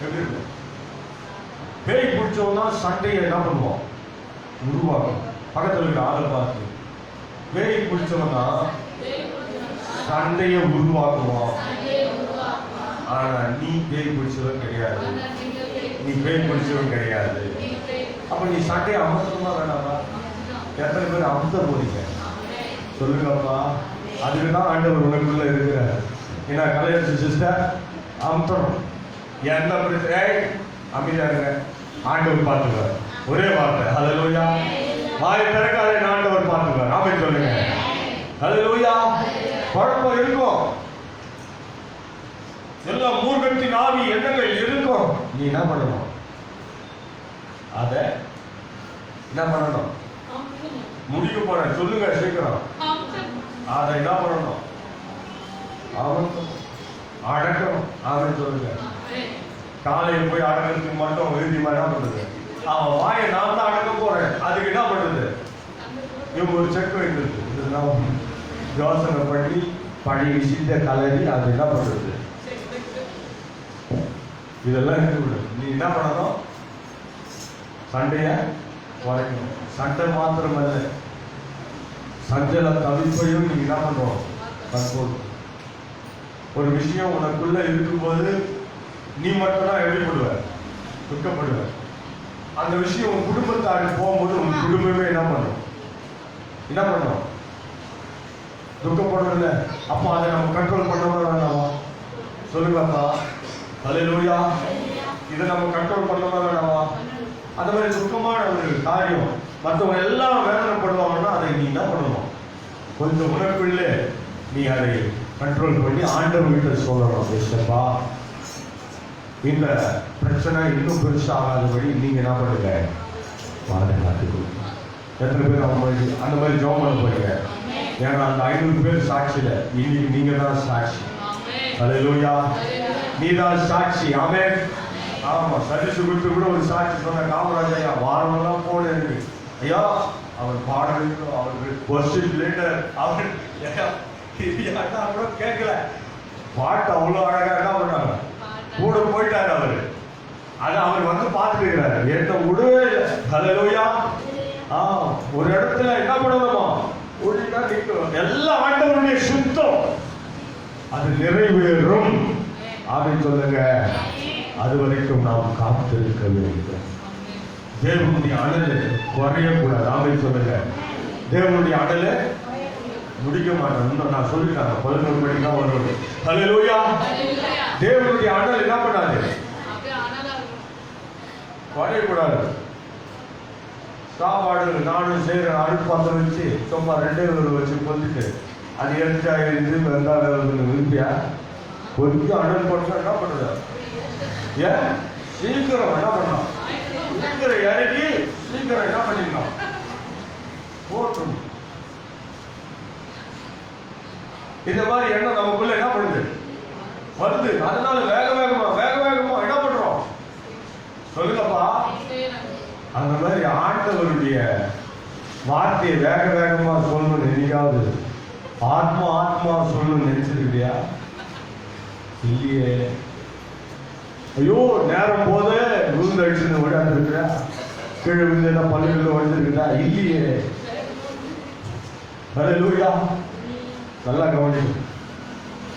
எப்படி இருக்கும்? பேய் பிடிச்சோம்னா சண்டையை என்ன பண்ணுவோம்? உருவாக்கும். பக்கத்தில் இருக்கிற ஆளை பார்த்து பேய் பிடிச்சோம்னா சண்டையை உருவாக்குவோம். ஆனா நீ பேய் பிடிச்சவன் கிடையாது. நீ பேய் பிடிச்சவன் கிடையாது. அப்ப நீ சண்டையை அமர்த்தமா வேணாமா? எத்தனை பேர் அமர்த்த போறீங்க? சொல்லுங்கப்பா. அதுக்குதான் ஆண்டவர் உனக்குள்ள இருக்கிறார். ஏன்னா கல்யாண சிஸ்டர் அமர்த்தணும். எந்த பிரச்சனை அமைதியா இருங்க, ஆண்டவர் பார்த்துக்குவார். ஒரே வார்த்தை ஹல்லேலூயா. வாய் திறக்காதே, ஆண்டவர் பார்த்துக்குவார். ஆமென் சொல்லுங்க. ஹல்லேலூயா. குழப்பம் இருக்கும், எல்லாம் மூர்க்கத்தின் ஆவி எண்ணங்கள் இருக்கும். நீ என்ன பண்ணணும்? அத என்ன பண்ணணும்? முடிக்க போறேன் சொல்லுங்க சீக்கிரம். அதை என்ன பண்ணணும்? அடக்கணும். ஆமென் சொல்லுங்க. காலையில் போய் அடக்கிறதுக்கு மட்டும் எழுதிமா என்ன பண்றது? அவன் வாயை நான் தான் அடக்க போறேன். அதுக்கு என்ன பண்றது? இவங்க ஒரு செக் வைக்கிறது. இதெல்லாம் யோசனை பண்ணி பழைய விஷயத்தை கலரி அது என்ன பண்றது? இதெல்லாம் இருக்கு. நீ என்ன பண்ணணும்? சண்டைய குறைக்கணும். சண்டை மாத்திரமல்ல, சஞ்சல தவிப்பையும் நீ என்ன பண்றோம்? கண்ட்ரோல். ஒரு விஷயம் உனக்குள்ள இருக்கும்போது நீ மட்டும்தான் வெளிப்படுவ, துக்கப்படுவ. அந்த விஷயம் உன் குடும்பத்தாருக்கு போகும்போது உன் குடும்பமே என்ன பண்ணும்? என்ன பண்ணும்? துக்கப்படுறதில்ல. அப்போ அதை நம்ம கண்ட்ரோல் பண்ணணும் வேணாமா? சொல்லுங்கப்பா. ஹல்லேலூயா. இதை நம்ம கண்ட்ரோல் பண்ணணும் வேணாமா? அந்த மாதிரி துக்கமான ஒரு காரியம் மற்றவங்க எல்லாம் வேதனைப்படுவாங்கன்னா அதை நீ என்ன பண்ணணும்? கொஞ்சம் உனக்குள்ளே நீ அதை கண்ட்ரோல் பண்ணி ஆண்டவர்கிட்ட சொல்லணும். ஏசப்பா, இந்த பிரச்சனை இன்னும் பெருசாகாதபடி நீங்க என்ன பண்ணுங்க? பாதுகாத்துக்கணும். எத்தனை பேர் அந்த மாதிரி ஜெபம் பண்ண போறீங்க? ஏன்னா அந்த 500 பேர் சாட்சியில இன்னைக்கு நீங்க தான் சாட்சி. ஹல்லேலூயா. நீ தான் சாட்சி. ஆமென். ஆமா, சர்வீஸ் கொடுத்து கூட ஒரு சாட்சி சொன்ன காமராஜ் ஐயா வாரமெல்லாம் போன இருக்கு. ஐயா அவர் பாடலுக்கு அவருக்கு வர்ஷிப் லீடர் அவர் கூட கேட்கல. பாட்டு அவ்வளோ அழகா என்ன பண்ணாங்க? கூட போயிட்டாரு அவரு. அது அவர் வந்து பார்த்துட்டு இருக்கிறாரு. என்ன விடவே இல்லை. ஹல்லேலூயா. ஒரு இடத்துல என்ன பண்ணணுமா? ஓடினா நிற்கணும். எல்லா ஆண்டவருடைய சுத்தம் அது நிறைவேறும். அப்படின்னு சொல்லுங்க. அது வரைக்கும் நாம் காத்திருக்க வேண்டும். தேவனுடைய அனல் குறையக்கூடாது. ஆமென் சொல்லுங்க. தேவனுடைய அனல் முடிக்க மாட்டேன். இன்னும் நான் சொல்லிட்டாங்க 11 மணிக்கு தான் வருவது. ஹல்லேலூயா. தேவனுடைய அனல் என்ன பண்ணாது? குறையக்கூடாது. சாப்பாடு நானும் செய்கிற அடுப்பு பற்ற வச்சு சும்மா 2 வச்சு கொதிட்டு அது எரிஞ்சா எரிஞ்சு வெந்தாலும் விரும்பியா கொஞ்சம் அடல் போட்டா என்ன பண்ணுறது? ஏன் சீக்கிரம் என்ன பண்ணலாம்? சீக்கிரம் இறங்கி சீக்கிரம் என்ன பண்ணிடலாம்? போட்டும். இந்த மாதிரி எண்ணம் நமக்குள்ள என்ன பண்ணுது? வருது. அதனால வேக வேகமா என்ன பண்றோம்? சொல்லுங்கப்பா. அந்த மாதிரி ஆண்டவருடைய வார்த்தையை வேக வேகமா சொல்லணும்னு நினைக்காது ஆத்மா சொல்லணும்னு நினைச்சிருக்கியா? இல்லையே. ஐயோ நேரம் போது விழுந்து அடிச்சு ஓடாந்துருக்கியா? கீழே விழுந்து பள்ளிகளில் ஓடிச்சிருக்கா? இல்லையே. ஹல்லேலூயா. நல்லா கவனிக்கும்.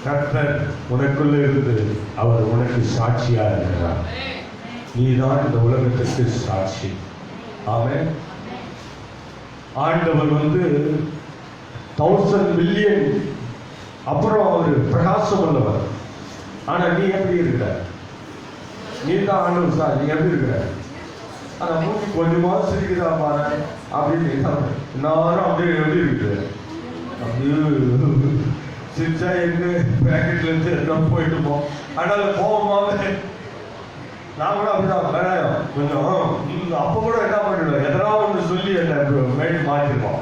கர்த்தர் உனக்குள்ள இருந்து அவர் உனக்கு சாட்சியா இருக்கிறார். நீதான் இந்த உலகத்திற்கு சாட்சி. ஆமென். ஆண்டவர் 1000 மில்லியன் அப்புறம் அவர் பிரகாசம் உள்ளவர். ஆனா நீ எப்படி இருக்கிற? நீ தான் ஆண்டவர் சார். நீ எப்படி இருக்கிற? ஆனா மூக்கு கொஞ்சமா சிரிக்குதா பாரு அப்படின்னு எல்லாரும் அப்படியே எப்படி இருக்கு? அப்படியே சிரிச்சா எங்க பேக்கெட்ல இருந்து எல்லாம் போயிட்டுப்போம். ஆனால் போகும்போது நான் கூட அப்படிதான் வேணாம் கொஞ்சம் அப்போ கூட என்ன பண்ணிடுவேன், எதனா ஒன்று சொல்லி என்ன மேடி மாற்றிருப்போம்.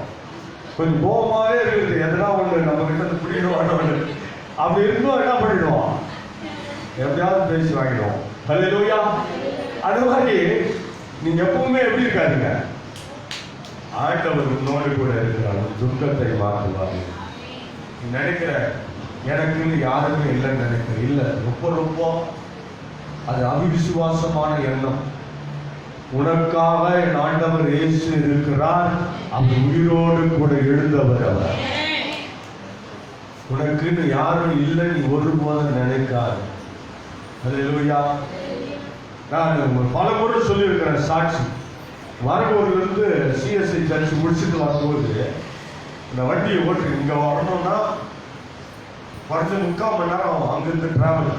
கொஞ்சம் கோபமாகவே இருக்குது. எதனா ஒன்று நம்ம கிட்ட பிடிக்கணும் அப்படி இருந்தும் என்ன பண்ணிடுவோம், எப்படியாவது பேசி வாங்கிடுவோம். ஹல்லேலூயா. அது மாதிரி நீங்க எப்பவுமே எப்படி இருக்காதுங்க, ஆண்டவர் உன்னோடு கூட இருக்கிறார். துக்கத்தை மாற்றுவாங்க. நினைக்கிற எனக்குன்னு யாருமே இல்லைன்னு நினைக்கிற இல்லை, ரொம்ப அது அவிசுவாசமான எண்ணம். உனக்காக என் ஆண்டவர் இயேசு இருக்கிறார். அவர் உயிரோடு கூட எழுந்தவர். அவர் உனக்குன்னு யாரும் இல்லை நீ ஒருபோதும் நினைக்காது. ஹல்லேலூயா. நான் பல முறை சொல்லியிருக்கிறேன் சாட்சி. வரகூர்லேருந்து சிஎஸ்ஐ சர்ச் முடிச்சுட்டு வரும்போது இந்த வண்டியை ஓட்டு இங்கே வரணும்னா குறைஞ்ச 3/4 மணி நேரம் அங்கிருந்து டிராவல்.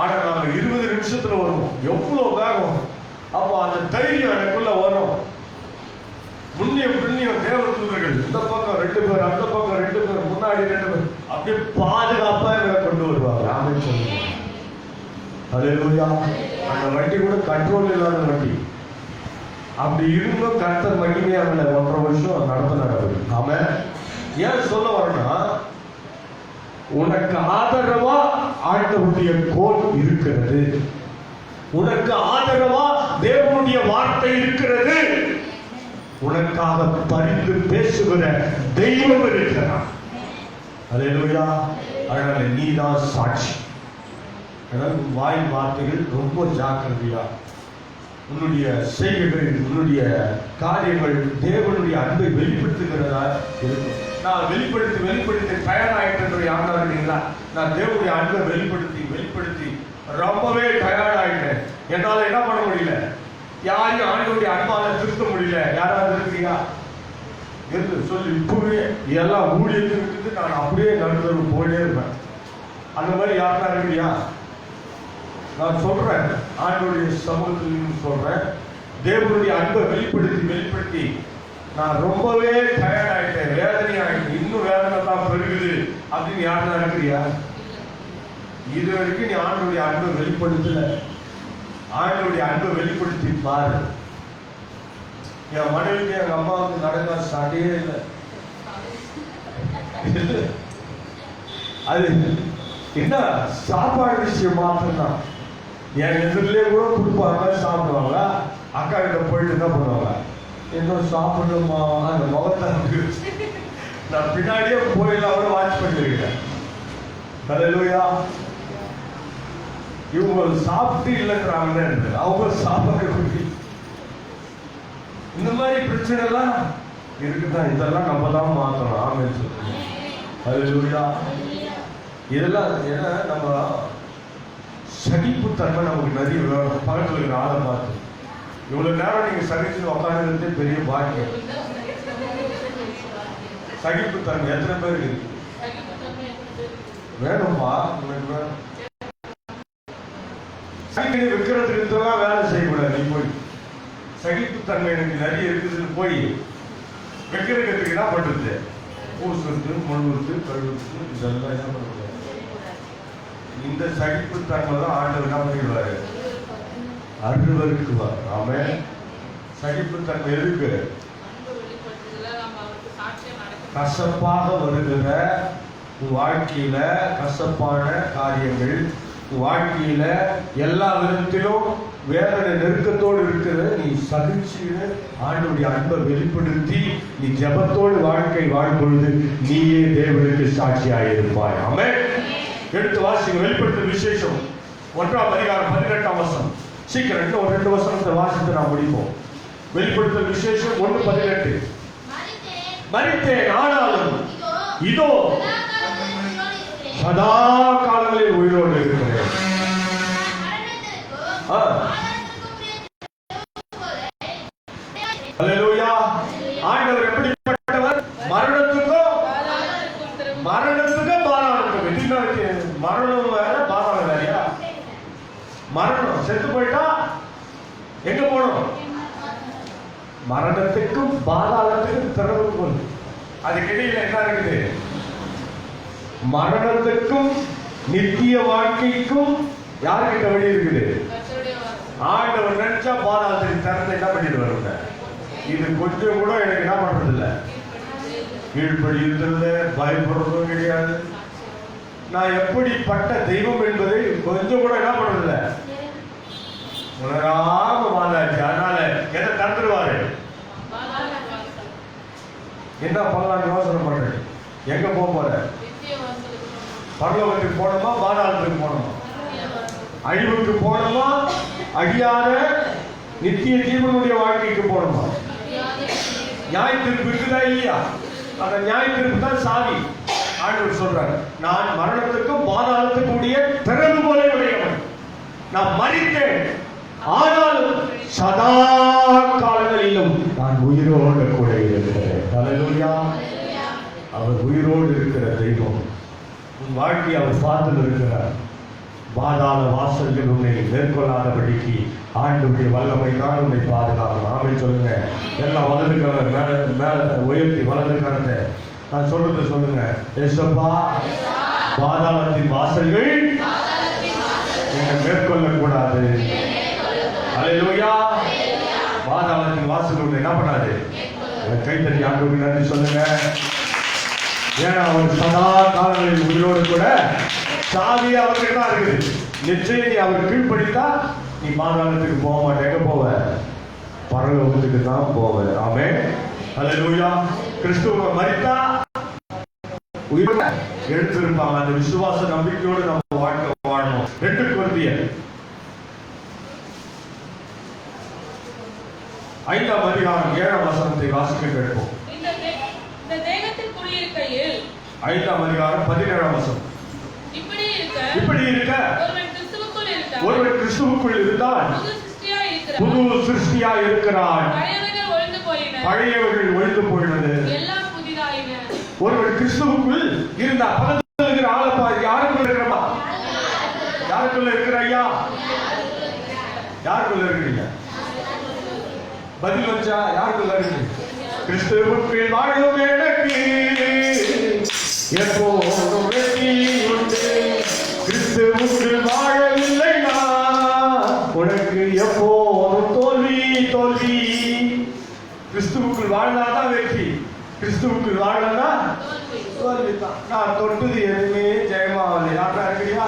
ஆனால் நாங்கள் 20 நிமிஷத்துல வருவோம். எவ்வளோ வேகம்! அப்போ அந்த தைரியம் எனக்குள்ள வரும். முன்னியம் தேவ தூதர்கள் இந்த பக்கம் 2 பேர், அந்த பக்கம் 2 பேர், முன்னாடி 2 பேர், அப்படியே பாதுகாப்பா எங்களை கொண்டு வருவாங்க. ஆமென் சொல்லுங்க. ஹல்லேலூயா. அந்த வண்டி கூட கண்ட்ரோல் இல்லாத வண்டி. அப்படி இருந்தும் கர்த்தர் மகிமையா 1.5 வருஷம் நடத்தினார். ஆமென். ஏன் சொல்ல வரேன்னா, உனக்கு ஆதரவா ஆண்டவருடைய கோல் இருக்கிறது. உனக்கு ஆதரவா தேவனுடைய வார்த்தை இருக்கிறது. உனக்காக பரிந்து பேசுகிற தெய்வம் இருக்கிறார். ஹல்லேலூயா. அதனால நீதான் சாட்சி. அதனால வாய் வார்த்தைகள் ரொம்ப ஜாக்கிரதையா, உன்னுடைய செய்கைகள், உன்னுடைய காரியங்கள் தேவனுடைய அன்பை வெளிப்படுத்துகிறதா இருக்கும். நான் வெளிப்படுத்தி டயர்டாயிட்டு யாருன்னா இருக்கீங்களா? நான் தேவனுடைய அன்பை வெளிப்படுத்தி ரொம்பவே டயர்டாயிட்டேன். என்னால் என்ன பண்ண முடியல, யாரையும் ஆண்டவருடைய அன்பால திருத்த முடியல. யாராவது இருக்கிறீங்க இருந்து சொல்லி இப்பவே எல்லாம் ஊழியத்து இருக்குது, நான் அப்படியே நடுத்தருக்கு போயிட்டே இருப்பேன். அந்த மாதிரி யாருன்னா இருக்கிறியா? நான் சொல்றேன், ஆண்டவருடைய சமூகத்தில் சொல்றேன், தேவனுடைய அன்பை வெளிப்படுத்தி நான் ரொம்பவே டயர்ட் ஆயிட்டேன், வேதனை ஆயிட்டேன், இன்னும் வேதனை தான் பெருகுது அப்படின்னு யாருன்னா இருக்கிறியா? இது வரைக்கும் நீ ஆண்டவருடைய அன்பை வெளிப்படுத்தல. ஆண்டவருடைய அன்பை வெளிப்படுத்தி பாரு. என் மனைவிக்கு எங்க அம்மாவுக்கு நடந்த சண்டையே இல்லை. அது என்ன சாப்பாடு விஷயம் மாத்திரம். என் எதிரிலே கூட கொடுப்பாங்க, சாப்பிடுவாங்க. அக்கா கிட்ட போயிட்டு என்ன பண்ணுவாங்க, என்ன சாப்பிடணுமா அந்த முகத்தை நான் பின்னாடியே போயிடலாம் கூட வாட்ச் பண்ணிருக்கேன். ஹல்லேலூயா. இவங்க சாப்பிட்டு இல்லைன்றாங்கன்னு அவங்க சாப்பிட இந்த மாதிரி பிரச்சனை எல்லாம் இருக்குதான். இதெல்லாம் நம்ம தான் மாற்றணும். ஆமென் சொல்லுங்க. ஹல்லேலூயா. இதெல்லாம் ஏன்னா நம்ம சகிப்புத்தன்மை நமக்கு நிறைய பக்கத்தில் இருக்கிற ஆளை பார்த்து இவ்வளவு நேரம் நீங்க சகிச்சு உட்காந்துருந்தே பெரிய பாக்கியம். சகிப்புத்தன்மை எத்தனை பேருக்கு வேணும்பா? உங்களுக்கு வேணும். சகிப்பு விற்கிறதுக்கு வேலை செய்யக்கூடாது. நீ போய் சகிப்புத்தன்மை எனக்கு நிறைய இருக்குதுன்னு போய் வைக்கிறதுக்கு என்ன பண்றது? பூசுறது, முழுவது, கழுவுறது இதெல்லாம் என்ன பண்ணுவாங்க? இந்த சகிப்பு தன்மை தான் ஆண்டவர் என்ன பண்ணிடுவாரு? அருவருக்குவார். ஆமென். சகிப்பு தன்மை இருக்கு. கசப்பாக வருகிற வாழ்க்கையில கசப்பான காரியங்கள், வாழ்க்கையில எல்லா விதத்திலும் வேதனை நெருக்கத்தோடு இருக்கிற நீ சகிச்சு ஆண்டவருடைய அன்பை வெளிப்படுத்தி நீ ஜெபத்தோடு வாழ்க்கை வாழும்பொழுது நீயே தேவனுக்கு சாட்சியாக இருப்பாய். ஆமென். எடுத்து வாசிங்க. வெளிப்படுத்தும் விசேஷம் 1ஆம் அதிகாரம் 18ஆம் வசனம். சீக்கிரம் இன்னும் 2 வசனத்தை வாசித்து நாம் முடிப்போம். வெளிப்படுத்தும் விசேஷம் 1:18. மரித்தேன் ஆனாலும் இதோ சதா காலங்களில் உயிரோடு இருக்கிறேன். அல்லேலூயா. ஆண்டவர் எப்படிப்பட்டவர்? மரணத்துக்கும் மரணம் வேற, பாதாளம் வேறையா? மரணம் செத்து போயிட்டா எங்க போகணும்? மரணத்துக்கும் பாதாளத்துக்கும் திறவு போகுது. அதுக்கிடையில என்ன இருக்குது? மரணத்துக்கும் நித்திய வாழ்க்கைக்கும் யாருக்கிட்ட வழி இருக்குது? ஆண்டவர் நினைச்சா பாதாளத்துக்கு திறந்து என்ன பண்ணிட்டு வருங்க. இது கொஞ்சம் கூட எனக்கு என்ன பண்றது இல்லை, கீழ்படி இருந்தது, பயப்படுறதும் கிடையாது. நான் எப்படிப்பட்ட தெய்வம் என்பதை கொஞ்சம் கூட என்ன பண்றதில்லை, உணராம வாழாச்சு. அதனால எதை தந்துருவாரு? என்ன பண்ணலாம் யோசனை பண்றேன். எங்க போக போற? பரலோகத்துக்கு போனோமா, பாதாளத்துக்கு போனோமா? அழிவுக்கு போனோமா, அழியாத நித்திய ஜீவனுடைய வாழ்க்கைக்கு போனோமா? நியாய தீர்ப்பு இருக்குதா இல்லையா? அந்த நியாய தீர்ப்பு தான் சாவி. ஆண்டவர் சொல்றாரு, நான் மரணத்துக்கும் பாதாளத்துக்கும் உடைய திறந்து போல உடையவன். நான் மரித்தேன், ஆனால் சதா காலங்களிலும் நான் உயிரோடு கூட இருக்கிறேன். அல்லேலூயா. அவர் உயிரோடு இருக்கிற தெய்வம். உன் வாழ்க்கையை அவர் பார்த்து இருக்கிறார். பாதாள வாசல்கள் உன்னை மேற்கொள்ளாதபடிக்கு ஆண்டவருடைய வல்லமை தான் உன்னை பாதுகாக்கணும். ஆமென் சொல்லுங்க. எல்லாம் வலது கரத்தை மேல மேல உயர்த்தி வலது கரத்தை நான் சொல்றது சொல்லுங்க. ஏசப்பா, பாதாளத்தின் வாசல்கள் என்னை மேற்கொள்ளக்கூடாது. அல்லேலூயா. பாதாளத்தின் வாசல்கள் என்ன பண்ணாது? கைத்தறி ஆண்டவருக்கு நன்றி சொல்லுங்க. ஏன்னா அவர் சதா காலங்களில் உயிரோடு கூட சாவி அவருக்கு தான் இருக்குது. நிச்சயம் நீ அவர் கீழ்படித்தா நீ பாதாளத்துக்கு போக மாட்டே. எங்க போவ? பரலோகத்துக்கு தான் போவ. ஆமென். அல்லேலூயா. கிறிஸ்துவ மரித்தா உயிர் எழுந்திருப்பாங்க. அந்த விசுவாச நம்பிக்கையோடு நம்ம வாழ்க்கை வாழணும். 2 கொரிந்தியர் 5ஆம் அதிகாரம் 7ஆம் வசனத்தை வாசிக்க கேட்போம். இந்த தேகத்தில் குடியிருக்கையில் 5ஆம் அதிகாரம் 17ஆம் வசனம். இப்படி இருக்க ஒருவன் கிறிஸ்துவுக்குள் இருந்தால் புது சிருஷ்டியாய் இருக்கிறான். பழையவர்கள் ஒழிந்து போயினது, எல்லாம் புதிதாயின. ஒருவன் கிறிஸ்துவுக்குள் இருந்தா பக்கத்துல இருக்கிற ஆளப்பா, யாருக்குள்ள இருக்கிறமா? யாருக்குள்ள இருக்கிற ஐயா? யாருக்குள்ள இருக்கிறீங்க? பதில் வச்சா யாருக்குள்ள இருக்கிறீங்க? கிறிஸ்துவுக்குள் வாழும் எனக்கு எப்போதும் வெற்றி உண்டு. கிறிஸ்துவுக்குள் வாழவில்லை உனக்கு எப்போதும் தோல்வி தோல்வி. கிறிஸ்துவுக்குள் வாழ்ந்தாதான் வெற்றி, கிறிஸ்துவுக்குள் வாழலன்னா தோல்வி தான். நான் தொட்டது எதுவுமே ஜெயமாவலை. யாரா இருக்கிறியா?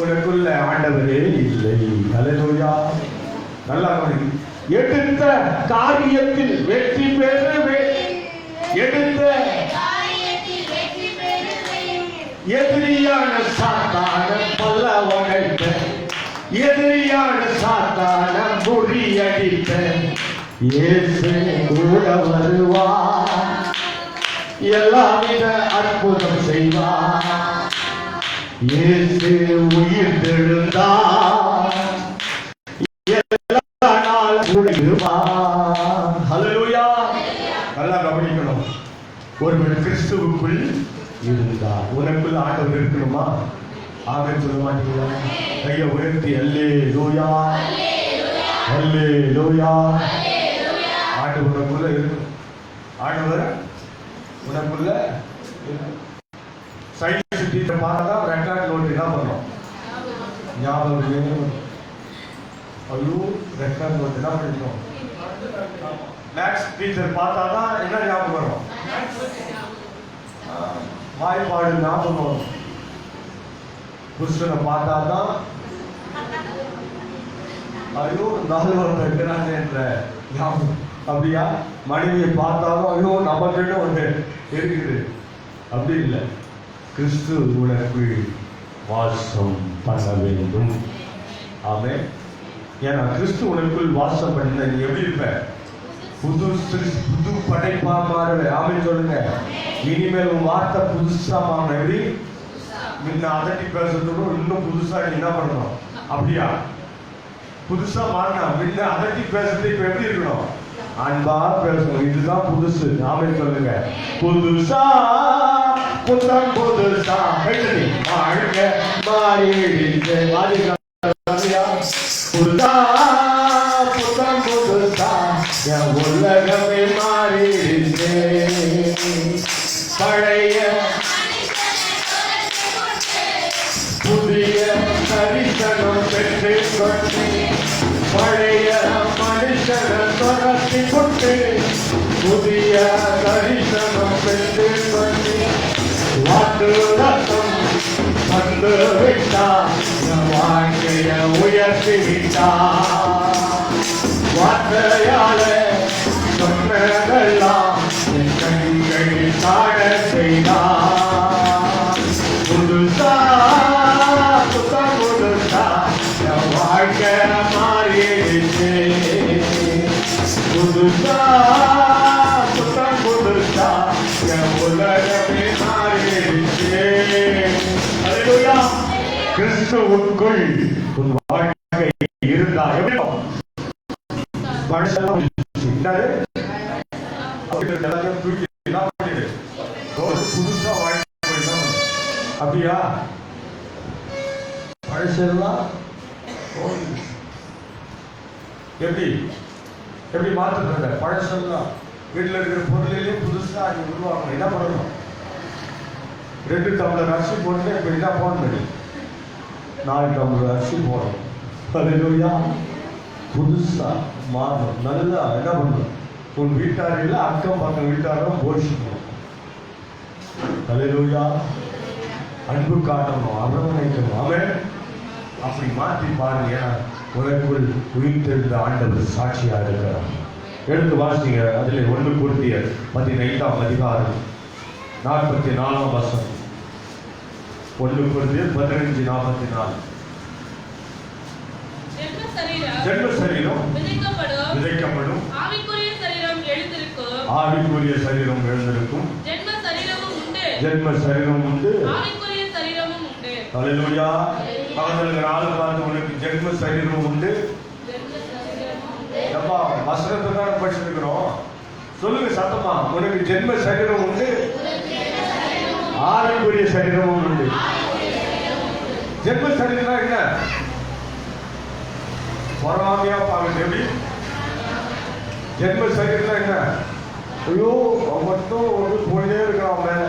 உனக்குள்ள ஆண்டவரே இல்லை. அல்லேலூயா. நல்லா எடுத்த காரியத்தில் வெற்றி பெறுவே, எடுத்த எதிரியான சாத்தான பல்லவனைத்த, எதிரியான சாத்தான முறியடித்த இயேசு கூட வருவார். எல்லாவித அற்புதம் செய்வார். இயேசு உயிர் தெழுந்தார். எல்லா நாள் கூட இருப்பார். ஹல்லேலூயா. நல்லா கவனிக்கணும். ஒருவன் கிறிஸ்துவுக்குள் இருந்தார். உனக்குள்ள ஆண்டவர் இருக்கணுமா? ஆமென் சொல்ல மாட்டீங்களா? கையை உயர்த்தி அல்லேலூயா அல்லேலூயா. ஆண்டவர் உனக்குள்ள இருக்கணும். ஆண்டவர் உனக்குள்ள சயின்ஸ் டீச்சர் பார்த்தா ரெக்கார்ட் நோட் என்ன பண்ணோம்? ஞாபகமே வரும். ஐயோ ரெக்கார்ட் நோட் என்ன பண்ணிட்டோம்? மேக்ஸ் டீச்சர் பார்த்தா தான் என்ன ஞாபகம் வரும்? வாய்ப்பாடு ஞாபகம் வரும். புருஷனை பார்த்தா தான் ஐயோ நாலு இருக்கிறாங்க என்ற ஞாபகம். அப்படியா? மனைவியை பார்த்தாலும் ஐயோ நமக்கு ஒன்று இருக்குது. அப்படி இல்லை. கிறிஸ்து உனக்கு வாசம் பண்ண வேண்டும். ஆமே. ஏன்னா கிறிஸ்து உனக்குள் வாசம் பண்ண நீ எப்படி இருப்ப? புது புது படைப்பா மாறுவ. ஆமே சொல்லுங்க. இனிமேல் உன் வார்த்தை புதுசா மாறணும். எப்படி? முன்ன அதட்டி பேசுறதோட இன்னும் புதுசா நீ என்ன பண்ணணும்? அப்படியா? புதுசா மாறினா முன்ன அதட்டி பேசுறது இப்ப எப்படி இருக்கணும்? அன்பா பேசணும். இதுதான் புதுசு. ஆமே சொல்லுங்க. புதுசா புத்தம் புதுசா வாழ்க்கை மாறிடுச்சு. புதுசா புத்தம் புதுசா என் உலகமே மாறிடுச்சு. பழைய புதிய தரிசனம் பெற்று கொண்டு பழைய மனுஷனை துரத்தி கொண்டு புதிய தரிசனம் பெற்று கொண்டு வாக்கு ரத்தம் வந்து விட்டார். வாழ்க்கையை உயர்த்தி விட்டார். வார்த்தையால சொன்னதெல்லாம் என் கண்கள் காண செய்தார். புதுசா புத்தம் புதுசா என் வாழ்க்கை மாறிடுச்சு. புதுசா புத்தம் புதுசா என் உலகமே மாறிடுச்சு. அல்லேலூயா. கிறிஸ்துவுக்குள் உன் வாழ்க்கை இருந்தா எப்படி மனுஷன் புதுசா வாழ்க்கை அப்படியா? பழசெல்லாம் எப்படி எப்படி மாற்றுறது? பழசெல்லாம் வீட்டில் இருக்கிற பொருளிலே புதுசா அது உருவாக்கணும். என்ன பண்ணணும்? 2 டம்ளர் அரிசி போட்டு இப்போ என்ன போடணும்? 4 டம்ளர் அரிசி போடணும். அல்லேலூயா. புதுசா மாறணும். நல்லா என்ன பண்ணணும்? உன் வீட்டாரில் அக்கம் பக்கம் வீட்டாரும் போஷிக்கணும். அல்லேலூயா. அன்பு காட்டணும், அரவணைக்கணும். அவன் அப்படி மாற்றி பாருங்க. உனக்குள் உயிர்த்தெழுந்த ஆண்டவர் சாட்சியா இருக்கிறார். எடுத்து வாசிங்க. அதில் 1 Corinthians 15ஆம் அதிகாரம் 44ஆம் வசனம். 1 Corinthians 15:44. ஜென்ம சரீரம் விதைக்கப்படும். ஆவிக்குரிய சரீரம் எழுந்திருக்கும். ஜென்ம சரீரம் உண்டு. அல்லேலூயா. அவங்களுக்கு ஆளு பார்த்து உனக்கு ஜென்ம சரீரம் உண்டு. அப்பா வசனத்தை தான் படிச்சிருக்கிறோம். சொல்லுங்க சத்தமா. உனக்கு ஜென்ம சரீரம் உண்டு. ஆவிக்குரிய சரீரமும் உண்டு. ஜென்ம சரீரம்னா என்ன? பொறாமையா பாருங்க. எப்படி? ஜென்ம சரீரம்னா என்ன? ஐயோ அவன் மட்டும் வந்து போயிட்டே இருக்கிறான் மேல.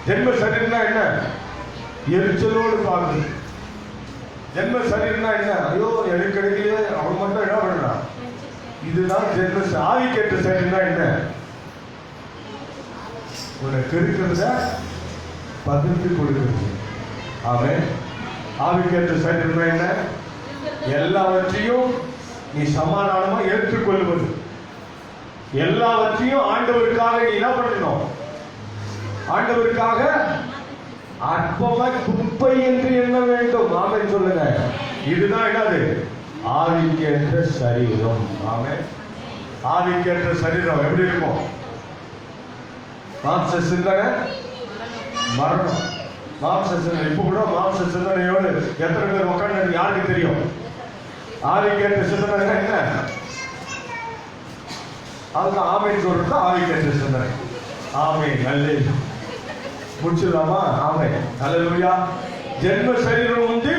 ஜென்ம சரீரம்னா என்ன? எரிச்சலோடு பாருங்க. ஜென்ம சரீரம்னா என்ன? ஐயோ எனக்கு கிடைக்கலையே அவன் மட்டும் என்ன பண்றான்? இதுதான் ஜென்ம. ஆவிக்கேற்ற சரீரம்னா என்ன? உனக்கு இருக்கிறத பகிர்ந்து கொடுக்கிறது. அவன் ஆவிக்கேற்ற சரீரம்னா என்ன? எல்லாவற்றையும் நீ சமாதானமா ஏற்றுக்கொள்வது. எல்லாவற்றையும் ஆண்டவருக்காக நீ என்ன பண்ணணும்? ஆண்டவருக்காக அற்பமாய் குப்பை என்று எண்ண வேண்டும். ஆமென் சொல்லுங்க. இதுதான் என்னது? ஆவிக்கேற்ற சரீரம். ஆமென். ஆவிக்கேற்ற சரீரம் எப்படி இருக்கும்? மாம்ச சிந்தனை மரணம். மாம்ச சிந்தனை. இப்ப கூட மாம்ச சிந்தனையோடு எத்தனை பேர் உட்காந்து யாருக்கு தெரியும்? ஆவிக்கேற்ற சிந்தனை என்ன? அதுதான் ஆமென் சொல்றது. ஆவிக்கேற்ற சிந்தனை. ஆமென். அல்லேலூயா. முடிச்சிடலாமா? ஆமென். அல்லேலூயா. ஜென்ம சரீரம் உண்டு.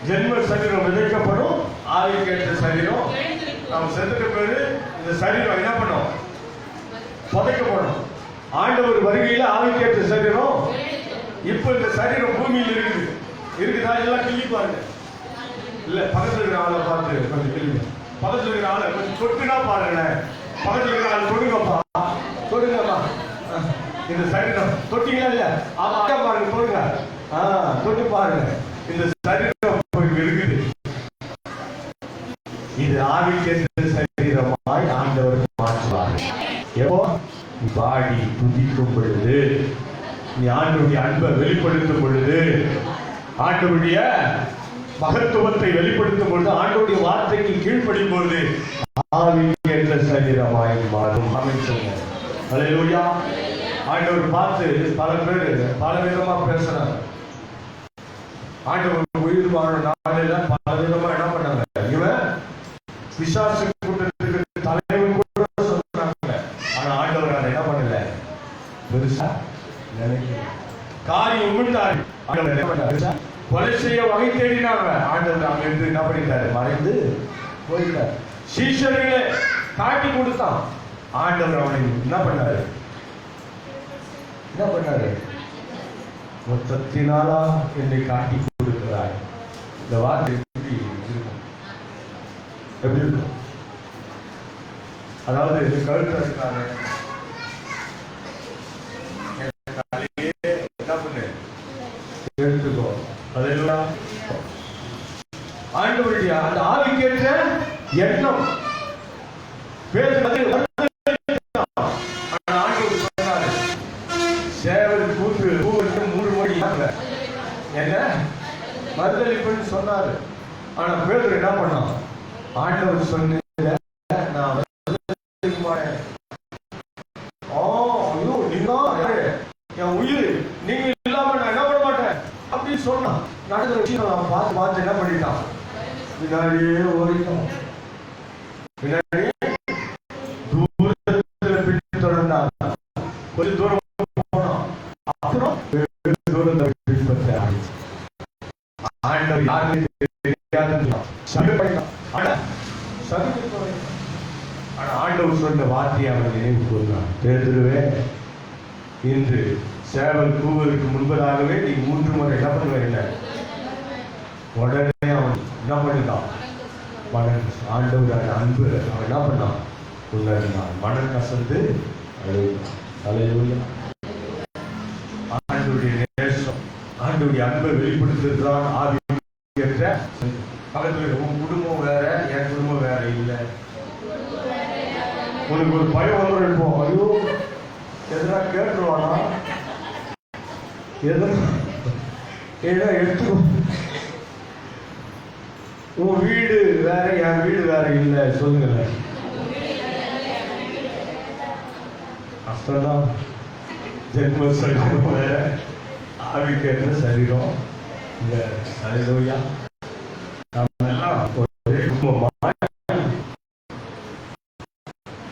ஜென்ம சரீரம் விதைக்கப்படும். ஆவிக்கேற்ற சரீரம் நாம் செத்துட்டு பேரு இந்த சரீரம் என்ன பண்ணும்? புதைக்கப்படும். ஆண்டவர் வருகையில ஆவிக்கேற்ற சரீரம் இப்ப இந்த சரீரம் பூமியில் இருக்குது. இருக்குதா? எல்லாம் கிள்ளி பாருங்க. இல்ல பக்கத்துல இருக்கிற ஆளை பார்த்து கொஞ்சம் கிள்ளுங்க. பக்கத்துல இருக்கிற ஆளை கொஞ்சம் தொட்டுனா பாருங்களேன். பக்கத்துல இருக்கிற ஆள் தொடுங்கப்பா, தொடுங்கப்பா. இந்த சரீரம் தொட்டிங்களா இல்ல? ஆமா பாருங்க, தொடுங்க. தொட்டு பாருங்க. இந்த சரீரம் இருக்குது. இது ஆவிக்கேற்ற சரீரமாய் ஆண்டவர் மாற்றுவார். எப்போ பாடி துதிக்கும் பொழுது, நீ ஆண்டவருடைய அன்பை வெளிப்படுத்தும் பொழுது, ஆண்டவருடைய மகத்துவத்தை வெளிப்படுத்தும் பொழுது, ஆண்டவருடைய வார்த்தைக்கு கீழ்ப்படியும் பொழுது ஆவிக்கேற்ற சரீரமாய் மாறும். அமைச்சங்க அல்லேலூயா. ஆண்டவர் பார்த்து பல பேர் பல விதமா பேசுறாங்க. ஆண்டவர் உயிர் வாழ நாளில பல விதமா என்ன பண்ணாங்க. இவன் பிசாசு கூட்டத்துக்கு தலைவன் கூட சொல்றாங்க. ஆனா ஆண்டவர் அதை என்ன பண்ணல, பெருசா நினைக்கல. காரியம் உண்டாரு. ஆண்டவர் என்ன பண்ணாரு, கொலை செய்ய வகை தேடினாங்க. ஆண்டவர் அங்க இருந்து என்ன பண்ணிட்டாரு, மறைந்து போயிட்டார். சீஷர்களை காட்டி கொடுத்தான். ஆண்டவர் அவனை என்ன பண்ணாரு, மொத்தத்தினாலா என்னை காட்டி கொடுக்கிறாய். இந்த வார்த்தை எப்படி இருக்கும்? எப்படி இருக்கும்? அதாவது கழுத்து இருக்காங்க, என்ன பண்ணு எடுத்துக்கோ. அதெல்லாம் ஆண்டவருடைய அந்த ஆவிக்கேற்ற எண்ணம் பேசுறது. சேவல் கூட்டு பூவுக்கு 3 மணி என்ன மறுதளிப்புன்னு சொன்னாரு. ஆனா பேதுரு என்ன பண்ணான், ஆண்டவர் சொன்ன நான் ஐயோ நீங்க என் உயிர், நீங்க இல்லாம நான் என்ன பண்ண மாட்டேன் அப்படின்னு சொன்னான். நடக்கிற விஷயம் நான் பார்த்து என்ன பண்ணிட்டான், பின்னாடியே ஓடிட்டான். பின்னாடியே தூரத்துல பிடித்து தொடர்ந்தான். கொஞ்சம் தூரம் ஆண்டவர் சொன்ன வார்த்தையை அவன் நினைவு கூர்ந்தான். பேதுருவே, இன்று சேவல் கூவலுக்கு முன்பதாகவே நீ 3 முறை என்ன பண்ணுவ. உடனே அவன் என்ன பண்ணிட்டான், ஆண்டவர் அன்பு அவன் என்ன பண்ணான், உணர்ந்தான். மனம் கசந்து அழுதான். ஆண்டவருடைய நேசம், ஆண்டவருடைய அன்பை வெளிப்படுத்துகிறான். ஆவிக்கேற்ற பக்கத்துல உன் குடும்பம் வேற, என் குடும்பம் வேற இல்லை. உனக்கு ஒரு பயம் வந்து இருப்போம், ஐயோ எதனா கேட்டுருவானா, எதனா எடுத்துக்கோ. உன் வீடு வேற, என் வீடு வேற இல்லை. சொல்லுங்களேன், கஷ்டம்தான். ஜென்ம சரீரம் வேற, ஆவிக்கேற்ற சரீரம் இந்த அல்லேலூயா.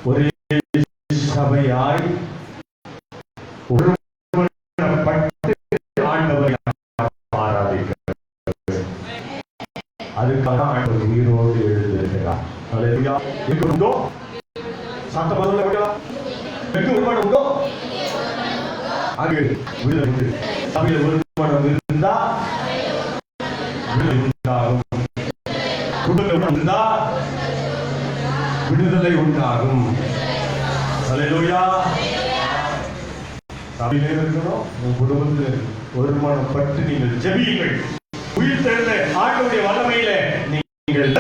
ஒரே சபையாய் ஒருமனப்பட்டு ஆண்டவரை ஆராதிக்கிறது. அதுக்காக ஆண்டவர் உயிரோடு எழுந்திருக்கிறார். அல்லேலூயா. உண்டோ சத்தம் உண்டோ, உண்டோ அங்கு விடுதலை உண்டு. சபையில் ஒரு மனம் இருந்தா விடுதலை உண்டாகும். குடும்பம் இருந்தா விடுதலை உண்டாகும். அல்லேலூயா. சபையிலே இருக்கணும், உங்க குடும்பத்தில் ஒரு மனம் பற்றி நீங்கள் ஜெபியுங்கள். உயிர் தெழுந்த ஆண்டவருடைய வல்லமையில நீங்கள்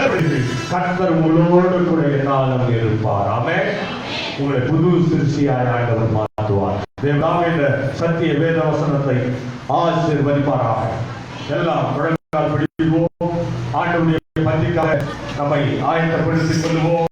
கர்த்தர் உங்களோடு கூட என்னாலும் இருப்பார். ஆமென். உங்களை புது சிருஷ்டியாய் ஆண்டவர் மாற்றுவார். தேவனாவே இந்த சத்திய வேத வசனத்தை ஆசீர்வதிப்பாராக. எல்லாம் முழங்கால் பிடிப்போம். ஆண்டவருடைய பந்திக்காக நம்மை ஆயத்தப்படுத்திக் கொள்வோம்.